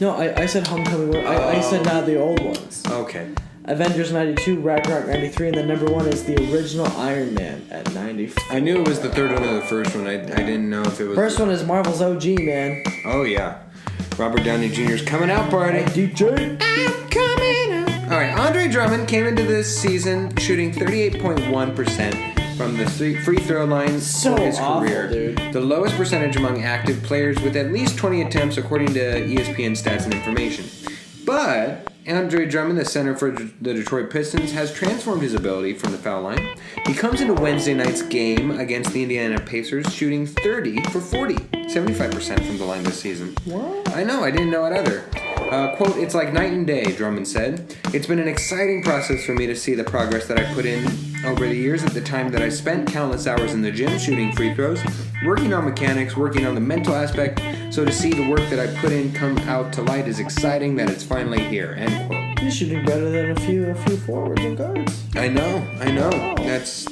No, I said Homecoming. I said not the old ones. Okay. Avengers 92, Ragnarok 93, and then number 1 is the original Iron Man at 94. I knew it was the third one or the first one. I didn't know if it was. First one is Marvel's OG, man. Oh yeah, Robert Downey Jr.'s coming out party. DJ. I'm coming out. All right, Andre Drummond came into this season shooting 38.1% from the free throw line for his career. Dude. The lowest percentage among active players with at least 20 attempts, according to ESPN Stats and Information. But Andre Drummond, the center for the Detroit Pistons, has transformed his ability from the foul line. He comes into Wednesday night's game against the Indiana Pacers shooting 30 for 40, 75% from the line this season. What? I know, I didn't know it either. Quote, "It's like night and day," Drummond said. "It's been an exciting process for me to see the progress that I put in over the years at the time that I spent countless hours in the gym shooting free throws, working on mechanics, working on the mental aspect. So to see the work that I put in come out to light is exciting that it's finally here." End quote. You're shooting better than a few forwards and guards. I know. Wow.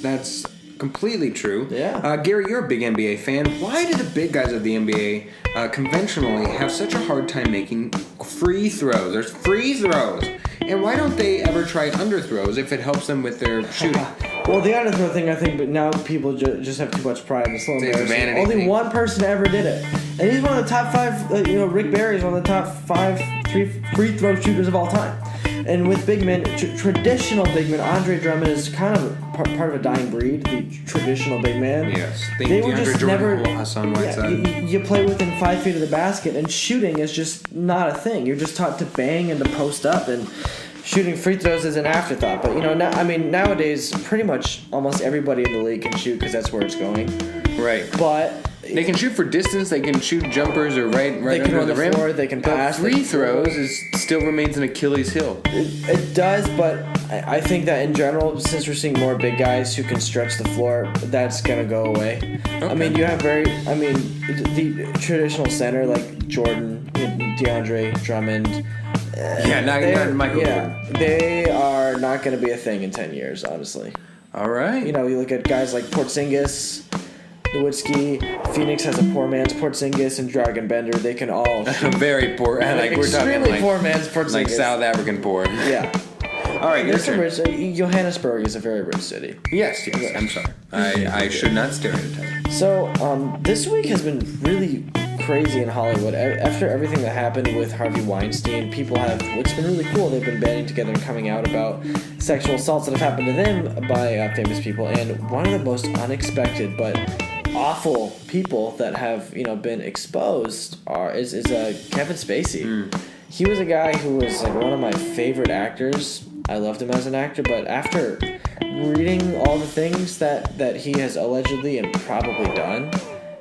That's completely true. Yeah. Gary, you're a big NBA fan. Why do the big guys of the NBA conventionally have such a hard time making free throws? There's free throws. And why don't they ever try underthrows if it helps them with their shooting? Well, the underthrow thing, I think, but now people just have too much pride and it's a little It's a embarrassing. vanity Only thing. one person ever did it. And he's one of the top 5, Rick Barry is one of the top 5 free throw shooters of all time. And with big men, traditional big men, Andre Drummond is kind of part of a dying breed, the traditional big man. Yes. They were DeAndre just Jordan, never. Hassan Whiteside. You play within 5 feet of the basket, and shooting is just not a thing. You're just taught to bang and to post up, and shooting free throws is an afterthought. But nowadays, pretty much almost everybody in the league can shoot because that's where it's going. Right. But They can shoot for distance. They can shoot jumpers or right they can under run the rim. floor. They can pass. But free throws still remains an Achilles heel. It does, but I think that in general, since we're seeing more big guys who can stretch the floor, that's gonna go away. Okay. I mean, you have the traditional center like Jordan, DeAndre, Drummond. Not Michael Jordan. They are not going to be a thing in 10 years, honestly. All right. You look at guys like Porzingis, Nowitzki. Phoenix has a poor man's Porzingis and Dragon Bender. They can all shoot. Very poor. Like we're talking Extremely poor man's Porzingis. like South African poor. Yeah. All right, your There's some turn. rich. Johannesburg is a very rich city. Yes. I'm sorry. I should not stereotype. So, this week has been really crazy in Hollywood. After everything that happened with Harvey Weinstein, what's been really cool, they've been banding together and coming out about sexual assaults that have happened to them by famous people. And one of the most unexpected but awful people that have, been exposed is Kevin Spacey. He was a guy who was like one of my favorite actors. I loved him as an actor, but after reading all the things that he has allegedly and probably done,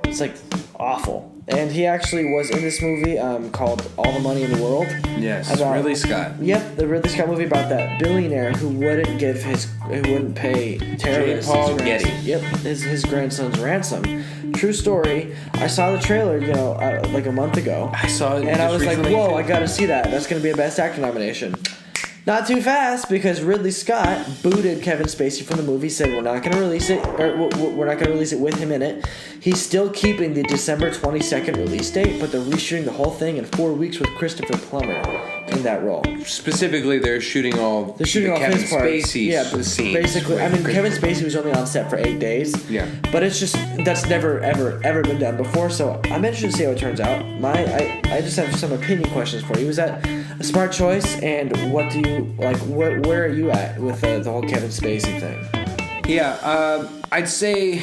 it's like awful. And he actually was in this movie called All the Money in the World. Yes, Ridley Scott. Yep, the Ridley Scott movie about that billionaire who wouldn't pay terrorists his grandson's ransom. True story. I saw the trailer, like a month ago. I saw it, and I was like, "Whoa, too. I gotta see that. That's gonna be a Best Actor nomination." Not too fast, because Ridley Scott booted Kevin Spacey from the movie, said we're not going to release it, or we're not going to release it with him in it. He's still keeping the December 22nd release date, but they're reshooting the whole thing in 4 weeks with Christopher Plummer in that role. Specifically, they're shooting all Kevin his parts. Spacey's scenes. Basically, Kevin Spacey was only on set for 8 days. Yeah. But it's just, that's never, ever been done before, so I'm interested to see how it turns out. I just have some opinion questions for you. Was that a smart choice, and what do you, where are you at with the whole Kevin Spacey thing? Yeah, I'd say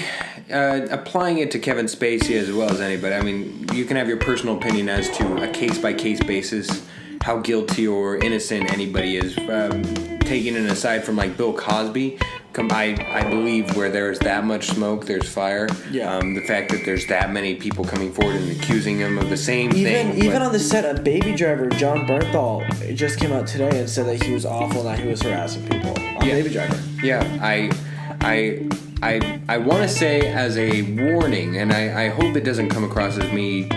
applying it to Kevin Spacey as well as anybody. I mean, you can have your personal opinion as to a case-by-case basis how guilty or innocent anybody is. Taking it aside from like Bill Cosby, I believe where there's that much smoke, there's fire. Yeah. The fact that there's that many people coming forward and accusing him of the same thing. Even on the set of Baby Driver, John Bernthal just came out today and said that he was awful and that he was harassing people on Baby Driver. Yeah, I want to say as a warning, and I hope it doesn't come across as me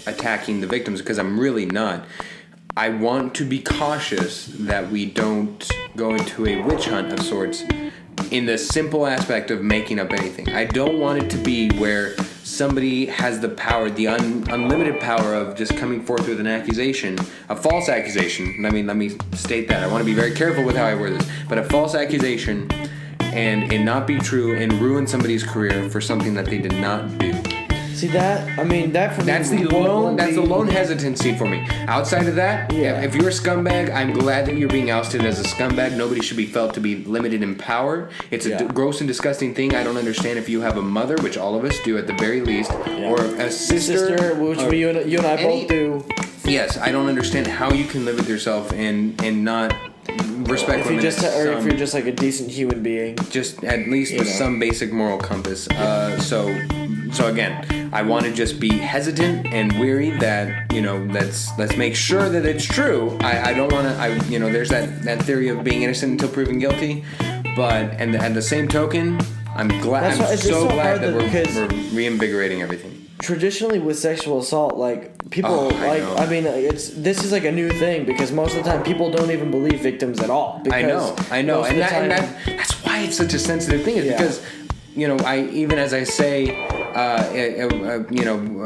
attacking the victims, because I'm really not. I want to be cautious that we don't go into a witch hunt of sorts in the simple aspect of making up anything. I don't want it to be where somebody has the power, the unlimited power of just coming forth with an accusation, a false accusation. Let me state that. I want to be very careful with how I word this, but a false accusation and it not be true and ruin somebody's career for something that they did not do. See that for me. That's the lone hesitancy for me. Outside of that, yeah. If you're a scumbag, I'm glad that you're being ousted as a scumbag. Nobody should be felt to be limited in power. It's a gross and disgusting thing. I don't understand if you have a mother, which all of us do at the very least, or a sister, which you and I both do. Yes, I don't understand how you can live with yourself and not respect if women. If you're just like a decent human being, just at least with some basic moral compass. So So again, I want to just be hesitant and weary that, let's make sure that it's true. I don't want to, there's that theory of being innocent until proven guilty. But, and the same token, I'm glad, I'm so glad that we're reinvigorating everything. Traditionally with sexual assault, like people this is like a new thing because most of the time people don't even believe victims at all. I know, and that's why it's such a sensitive thing. Is because even as I say,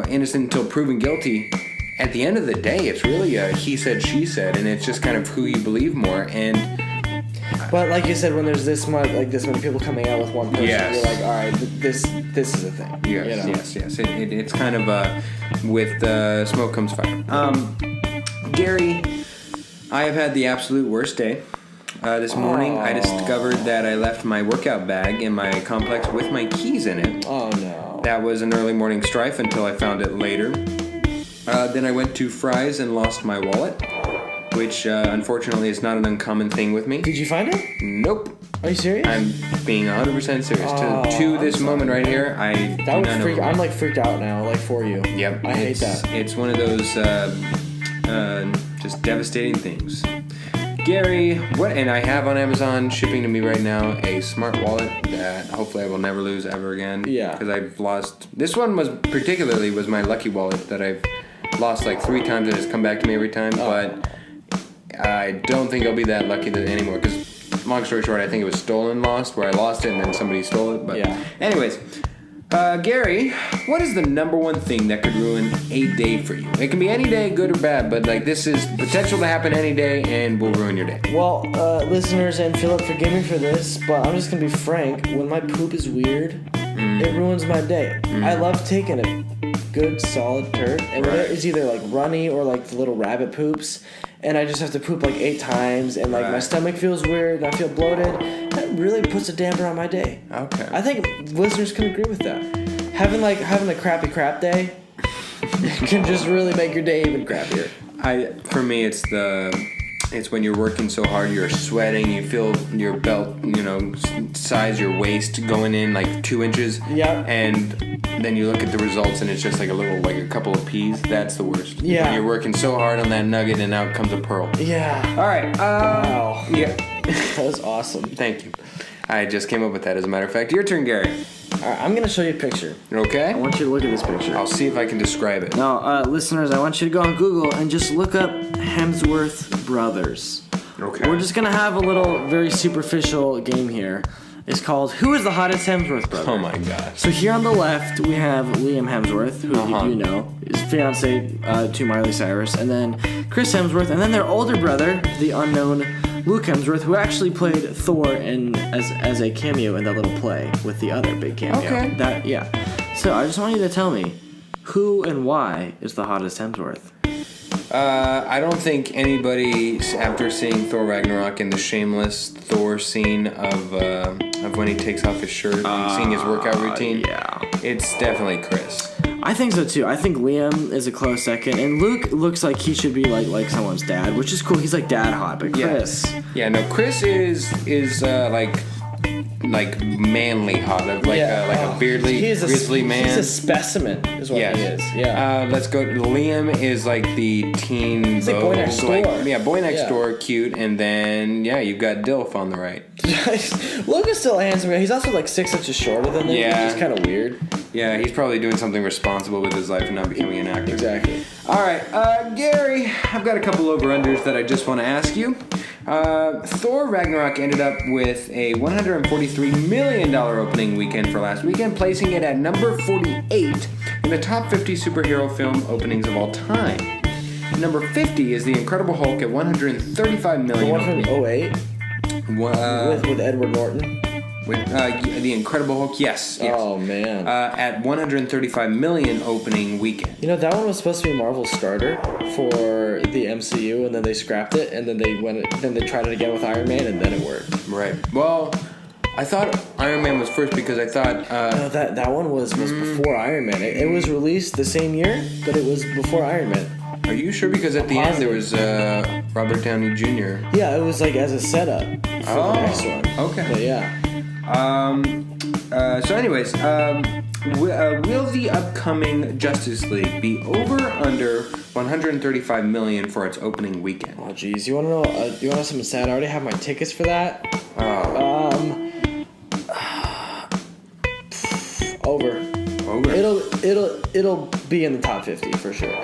innocent until proven guilty. At the end of the day, it's really a he said, she said, and it's just kind of who you believe more. But like you said, when there's this many people coming out with one person, you're like, all right, this is a thing. Yes. It's kind of with smoke comes fire. Gary, I have had the absolute worst day. This morning, I discovered that I left my workout bag in my complex with my keys in it. Oh no! That was an early morning strife until I found it later. Then I went to Fry's and lost my wallet, which unfortunately is not an uncommon thing with me. Did you find it? Nope. Are you serious? I'm being 100% serious. To this moment right here, I'm like freaked out now, like for you. Yep. I hate that. It's one of those just devastating things. Gary, and I have on Amazon shipping to me right now a smart wallet that hopefully I will never lose ever again. Yeah. Because I've lost. This one was my lucky wallet that I've lost like 3 times and it's come back to me every time. Oh. But I don't think I'll be that lucky anymore. Because long story short, I think it was lost, where I lost it and then somebody stole it. But anyways. Gary, what is the number one thing that could ruin a day for you? It can be any day, good or bad, but like this is potential to happen any day and will ruin your day. Well, listeners and Philip, forgive me for this, but I'm just gonna be frank. When my poop is weird, it ruins my day. I love taking a good solid turd, and when it is either like runny or like the little rabbit poops, and I just have to poop like 8 times, and like my stomach feels weird, and I feel bloated. That really puts a damper on my day. Okay. I think listeners can agree with that. Having a crappy crap day can just really make your day even crappier. For me, it's when you're working so hard, you're sweating, you feel your belt, size your waist going in like 2 inches. Yeah. And then you look at the results and it's just like a couple of peas. That's the worst. Yeah. When you're working so hard on that nugget and out comes a pearl. Yeah. All right. Wow. Yeah. That was awesome. Thank you. I just came up with that, as a matter of fact. Your turn, Gary. All right, I'm going to show you a picture. Okay. I want you to look at this picture. I'll see if I can describe it. Now, listeners, I want you to go on Google and just look up Hemsworth Brothers. Okay. We're just going to have a little, very superficial game here. It's called Who is the Hottest Hemsworth Brother? Oh, my gosh. So here on the left, we have Liam Hemsworth, who you know, is fiance to Miley Cyrus, and then Chris Hemsworth, and then their older brother, the unknown Luke Hemsworth, who actually played Thor as a cameo in that little play with the other big cameo. Okay. So I just want you to tell me, who and why is the hottest Hemsworth? I don't think anybody, after seeing Thor Ragnarock and the shameless Thor scene of when he takes off his shirt and seeing his workout routine, it's definitely Chris. I think so too. I think Liam is a close second, and Luke looks like he should be like someone's dad, which is cool. He's like dad hot, but Chris, Chris is like manly hot, like a beardly grizzly man. He's a specimen, is what he is. Yeah. Let's go. Liam is like the teen. He's like boy next door. Boy next door, cute, and then you've got Dilf on the right. Luke is still handsome. He's also like 6 inches shorter than them, which is kind of weird. Yeah, he's probably doing something responsible with his life and not becoming an actor. Exactly. All right, Gary, I've got a couple over-unders that I just want to ask you. Thor Ragnarok ended up with a $143 million opening weekend for last weekend, placing it at number 48 in the top 50 superhero film openings of all time. Number 50 is The Incredible Hulk at $135 million. The one from 08? With Edward Norton? With The Incredible Hulk, yes. Oh, man. At $135 million opening weekend. You know, that one was supposed to be Marvel's starter for the MCU, and then they scrapped it, and then they tried it again with Iron Man, and then it worked. Right. Well, I thought Iron Man was first because I thought... no, that one was before Iron Man. It was released the same year, but it was before Iron Man. Are you sure? Because at the end there was Robert Downey Jr. Yeah, it was like as a setup for the next one. Okay. But yeah. So anyways, Will the upcoming Justice League be over under 135 million for its opening weekend? Oh, geez. You want to know? You want to know something sad? I already have my tickets for that. Over. It'll be in the top 50 for sure.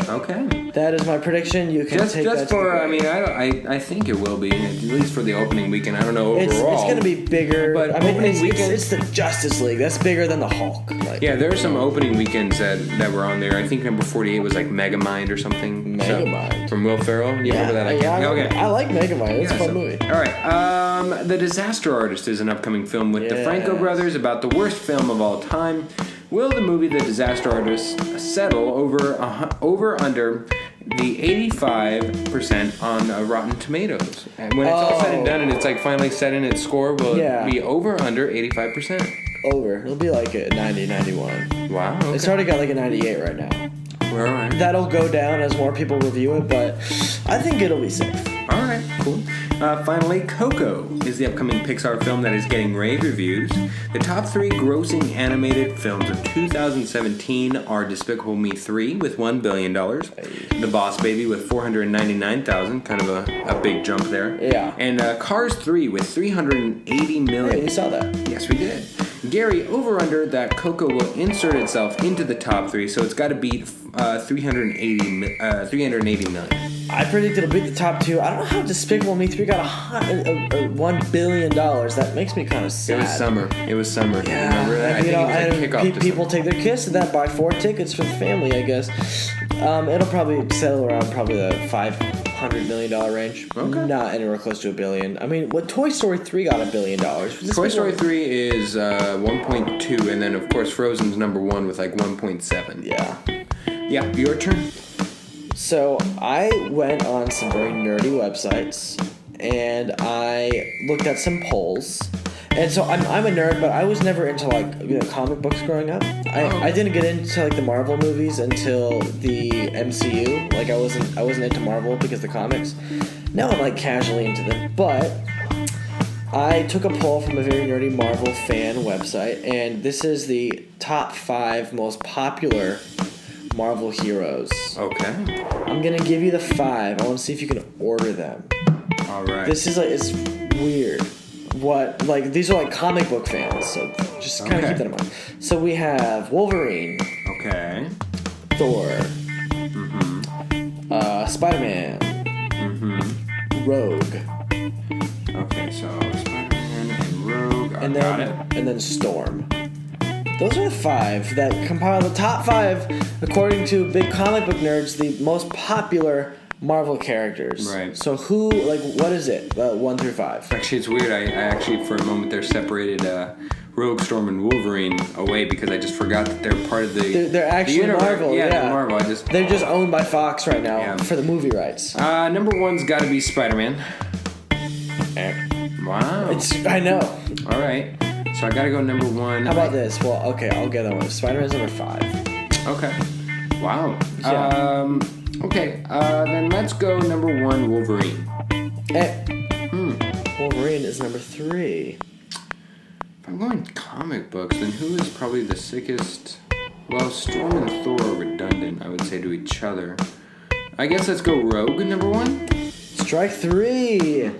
Okay. That is my prediction. You can take that. Just for, I mean, I think it will be, at least for the opening weekend. I don't know overall. It's going to be bigger. But I mean, it's the Justice League. That's bigger than the Hulk. Like, yeah, there are some opening weekends that were on there. I think number 48 was like Megamind or something. Megamind. From Will Ferrell. You remember that? Yeah, okay. I like Megamind. It's a fun movie. All right. The Disaster Artist is an upcoming film with the Franco brothers about the worst film of all time. Will the movie The Disaster Artist settle over under the 85% on Rotten Tomatoes? And when it's all said and done and it's like finally set in its score, will it be over under 85%? Over. It'll be like a 90, 91. Wow. Okay. It's already got like a 98 right now. All right. That'll go down as more people review it, but I think it'll be safe. All right, cool. Finally, Coco is the upcoming Pixar film that is getting rave reviews. The top 3 grossing animated films of 2017 are Despicable Me 3 with $1 billion, The Boss Baby with $499,000, kind of a big jump there. Yeah. And Cars 3 with $380 million. Hey, we saw that. Yes, we did. Gary, over under that Coco will insert itself into the top 3, so it's got to beat 380 million. I predict it'll beat the top 2. I don't know how Despicable Me 3 got $1 billion. That makes me kind of sad. It was summer. Yeah, remember that? I think it was a kickoff. People take their kids to that, buy 4 tickets for the family, I guess. It'll probably settle around the $500 million range. Okay. Not anywhere close to $1 billion. I mean, Toy Story 3 got $1 billion. Toy Story 3 is 1.2, and then of course Frozen's number 1 with like 1.7. Yeah. Yeah, your turn. So I went on some very nerdy websites and I looked at some polls. And so I'm a nerd, but I was never into comic books growing up. I didn't get into the Marvel movies until the MCU. Like I wasn't into Marvel because of the comics. Now I'm casually into them. But I took a poll from a very nerdy Marvel fan website, and this is the top 5 most popular Marvel heroes. Okay. I'm gonna give you the 5. I want to see if you can order them. All right. This is it's weird. These are comic book fans, so just kind of keep that in mind. So we have Wolverine. Okay. Thor. Mm-hmm. Spider-Man. Mm-hmm. Rogue. Okay, so Spider-Man and Rogue. Got it. And then Storm. Those are the 5 that compile the top 5, according to big comic book nerds, the most popular Marvel characters. Right. So who, what is it? 1 through 5. Actually, it's weird. I actually, for a moment there, separated Rogue, Storm, and Wolverine away because I just forgot that they're part of the. They're actually Marvel. Yeah, they're Marvel. They're just owned by Fox right now for the movie rights. Number 1's got to be Spider-Man. Wow. I know. All right. So I gotta go number 1. How about this? Well, okay, I'll get that one. Spider-Man's number 5. Okay. Wow. Yeah. Okay. Then let's go number 1, Wolverine. Wolverine is number 3. If I'm going comic books, then who is probably the sickest? Well, Storm and Thor are redundant, I would say, to each other. I guess let's go Rogue number 1. Strike 3.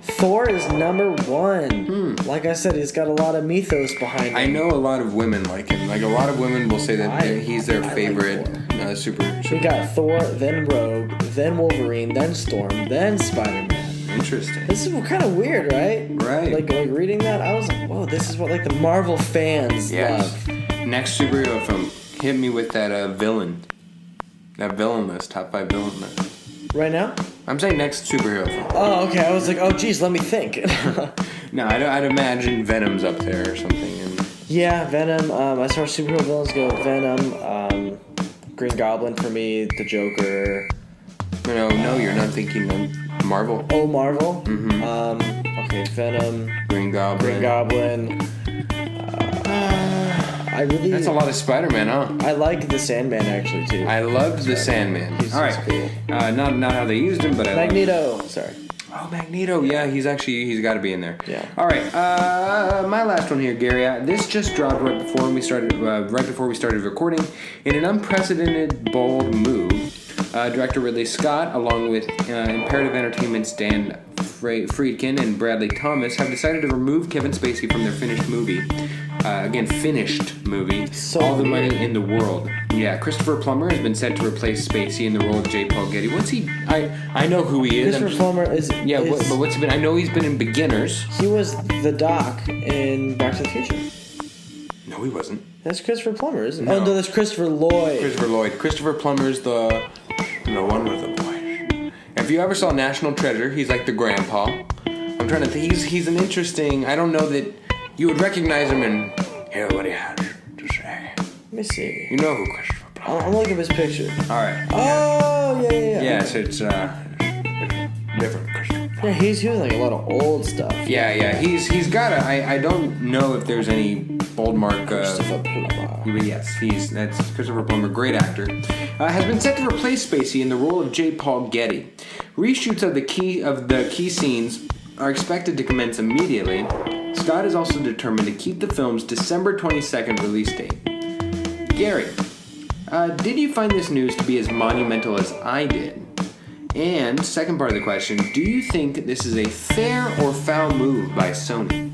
Thor is number 1. Like I said, he's got a lot of mythos behind him. I know a lot of women like him. A lot of women will say that he's their favorite super. We got Thor, then Rogue, then Wolverine, then Storm, then Spider-Man. Interesting. This is kind of weird, right? Right. Like reading that, I was like, whoa, this is what the Marvel fans love. Next superhero film. Hit me with that villain. That villain list. Top 5 villain list. Right now? I'm saying next superhero film. Oh, okay. I was like, oh, geez, let me think. No, I'd imagine Venom's up there or something. Yeah, Venom. As far as superhero villains go, Venom, Green Goblin for me, the Joker. No, you're not thinking of Marvel. Oh, Marvel? Mm-hmm. Okay, Venom. Green Goblin. That's a lot of Spider-Man, huh? I like the Sandman actually too. I loved the Sandman. He's all right, cool. Not how they used him, but Magneto. Sorry. Oh, Magneto. Yeah, he's got to be in there. Yeah. All right. My last one here, Gary. This just dropped right before we started recording. In an unprecedented, bold move, director Ridley Scott, along with Imperative Entertainment's Dan Friedkin and Bradley Thomas, have decided to remove Kevin Spacey from their finished movie. Finished movie. So All the Money in the World. Yeah, Christopher Plummer has been set to replace Spacey in the role of J. Paul Getty. What's he? I know who he is. Christopher Plummer is. Yeah, but what's he been? I know he's been in Beginners. He was the Doc in Back to the Future. No, he wasn't. That's Christopher Plummer, isn't it? No. Oh, no, that's Christopher Lloyd. Christopher Plummer's the one with the voice. If you ever saw National Treasure, he's like the grandpa. I'm trying to think. He's an interesting. I don't know that you would recognize him and hear what he has to say. Let me see. You know who Christopher Plummer is. I'm looking at his picture. All right. Oh, yeah. Yeah, so it's different Christopher. Yeah, he's using like a lot of old stuff. Yeah. He's got a. I don't know if there's any bold mark. Christopher Plummer. But yes, that's Christopher Plummer, great actor. Has been set to replace Spacey in the role of J. Paul Getty. Reshoots of the key scenes are expected to commence immediately. Scott is also determined to keep the film's December 22nd release date. Gary, did you find this news to be as monumental as I did? And second part of the question, do you think this is a fair or foul move by Sony?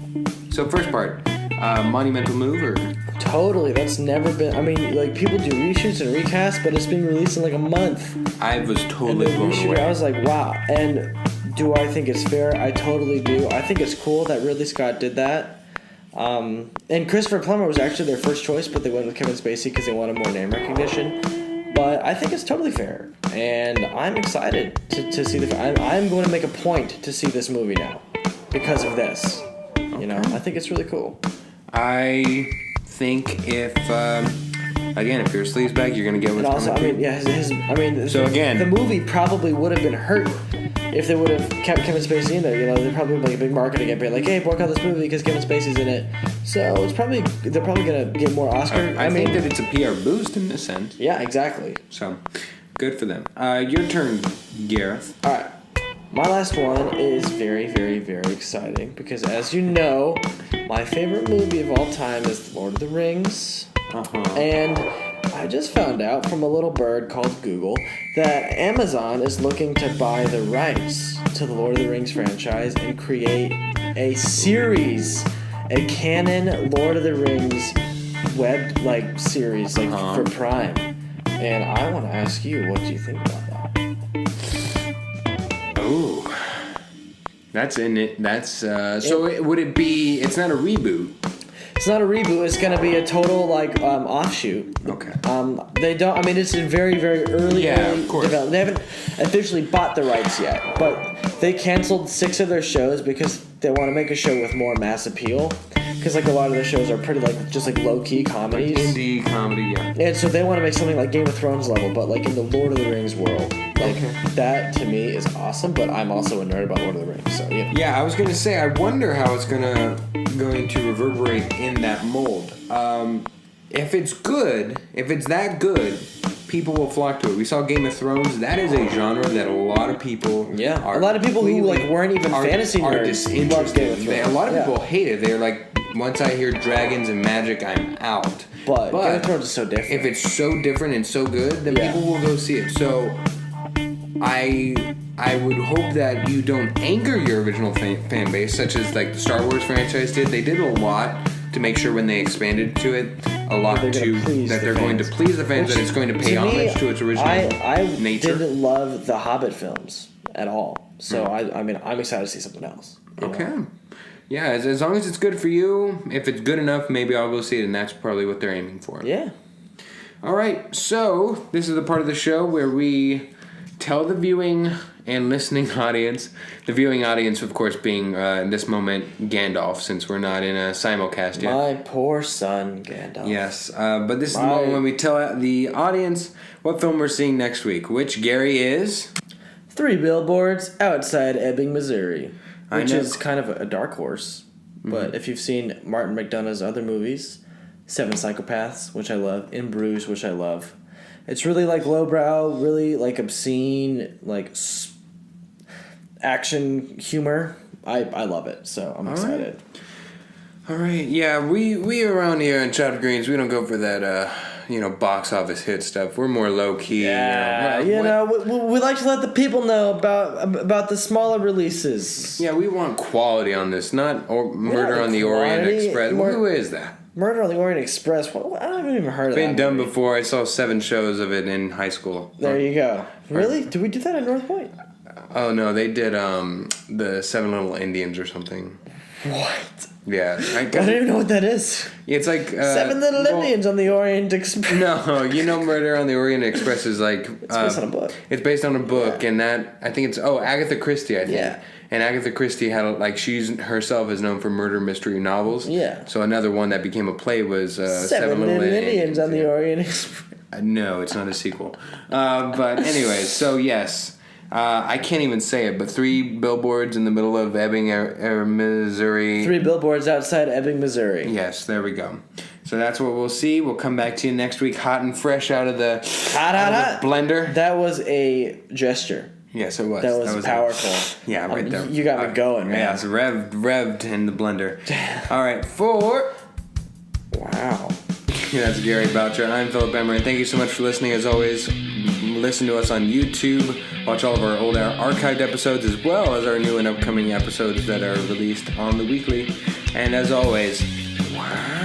So first part, monumental move or? Totally, that's never been. I mean, like people do reshoots and recasts, but it's being released in like a month. I was totally blown away. I was like, wow. And do I think it's fair? I totally do. I think it's cool that Ridley Scott did that. And Christopher Plummer was actually their first choice, but they went with Kevin Spacey because they wanted more name recognition. But I think it's totally fair, and I'm excited to see the. I'm going to make a point to see this movie now because of this. You know, I think it's really cool. I think if you're a sleazebag, you're gonna get what's also, coming. The movie probably would have been hurt if they would have kept Kevin Spacey in there. You know, they probably would make a big marketing campaign like, "Hey, boycott this movie because Kevin Spacey's in it." So they're probably gonna get more Oscar. I think that it's a PR boost in this sense. Yeah, exactly. So, good for them. Your turn, Gareth. All right. My last one is very, very, very exciting because, as you know, my favorite movie of all time is Lord of the Rings. And I just found out from a little bird called Google that Amazon is looking to buy the rights to the Lord of the Rings franchise and create a series, a canon Lord of the Rings web series for Prime. And I want to ask you, what do you think about that? Ooh, that's in it. That's would it be? It's not a reboot. It's not a reboot. It's going to be a total offshoot. Okay. They don't. I mean, it's in very, very early. Yeah, of course. Development. They haven't officially bought the rights yet, but they canceled 6 of their shows because they want to make a show with more mass appeal. Because a lot of their shows are pretty just low key comedies. Indie comedy, yeah. And so they want to make something like Game of Thrones level, but in the Lord of the Rings world. That to me is awesome. But I'm also a nerd about Lord of the Rings, so yeah. Yeah, I was gonna say, I wonder how it's going to reverberate in that mold. If it's good, if it's that good, people will flock to it. We saw Game of Thrones. That is a genre that a lot of people a lot of people who weren't even fantasy nerds love Game of Thrones. A lot of people hate it. They're like, once I hear dragons and magic, I'm out. But Game of Thrones is so different. If it's so different and so good, then people will go see it. So I would hope that you don't anger your original fan base, such as the Star Wars franchise did. They did a lot to make sure when they expanded to it, they're going to please the fans, that it's going to pay homage to its original nature. I didn't love the Hobbit films at all. So I'm excited to see something else. Okay. Yeah, as long as it's good for you, if it's good enough, maybe I'll go see it, and that's probably what they're aiming for. Yeah. All right, so this is the part of the show where we tell the viewing and listening audience, the viewing audience, of course, being, in this moment, Gandalf, since we're not in a simulcast yet. My poor son, Gandalf. Yes, but this is the moment when we tell the audience what film we're seeing next week, which, Gary, is... 3 Billboards Outside Ebbing, Missouri. Which is kind of a dark horse. Mm-hmm. But if you've seen Martin McDonagh's other movies, 7 Psychopaths, which I love, In Bruges, which I love, it's really lowbrow, really obscene, action humor. I love it, so I'm excited. All right, yeah, we around here in Chop Greens, we don't go for that, box office hit stuff. We're more low key. Yeah, we like to let the people know about the smaller releases. Yeah, we want quality on this, not Murder on the Orient Express. Who is that? Murder on the Orient Express. I haven't even heard of that. Been done before. I saw 7 shows of it in high school. There you go. Really? Did we do that at North Point? Oh no, they did the 7 Little Indians or something. What? Yeah, I don't even know what that is. It's like 7 Little Indians on the Orient Express. No, Murder on the Orient Express is like it's based on a book. It's based on a book, and that I think it's Agatha Christie. I think. Yeah. And Agatha Christie had she's herself is known for murder mystery novels. Yeah. So another one that became a play was 7 Little Indians on the Orient Express. No, it's not a sequel. But anyways, so yes. I can't even say it, but 3 billboards in the middle of Ebbing, Missouri. 3 billboards outside Ebbing, Missouri. Yes, there we go. So that's what we'll see. We'll come back to you next week, hot and fresh out of the blender. That was a gesture. Yes, it was. That was powerful. Yeah, right there. You got me going, man. Yeah, it's revved in the blender. All right, Wow. That's Gary Boucher. I'm Philip Amerine. Thank you so much for listening. As always, listen to us on YouTube. Watch all of our old archived episodes as well as our new and upcoming episodes that are released on the weekly. And as always, wow.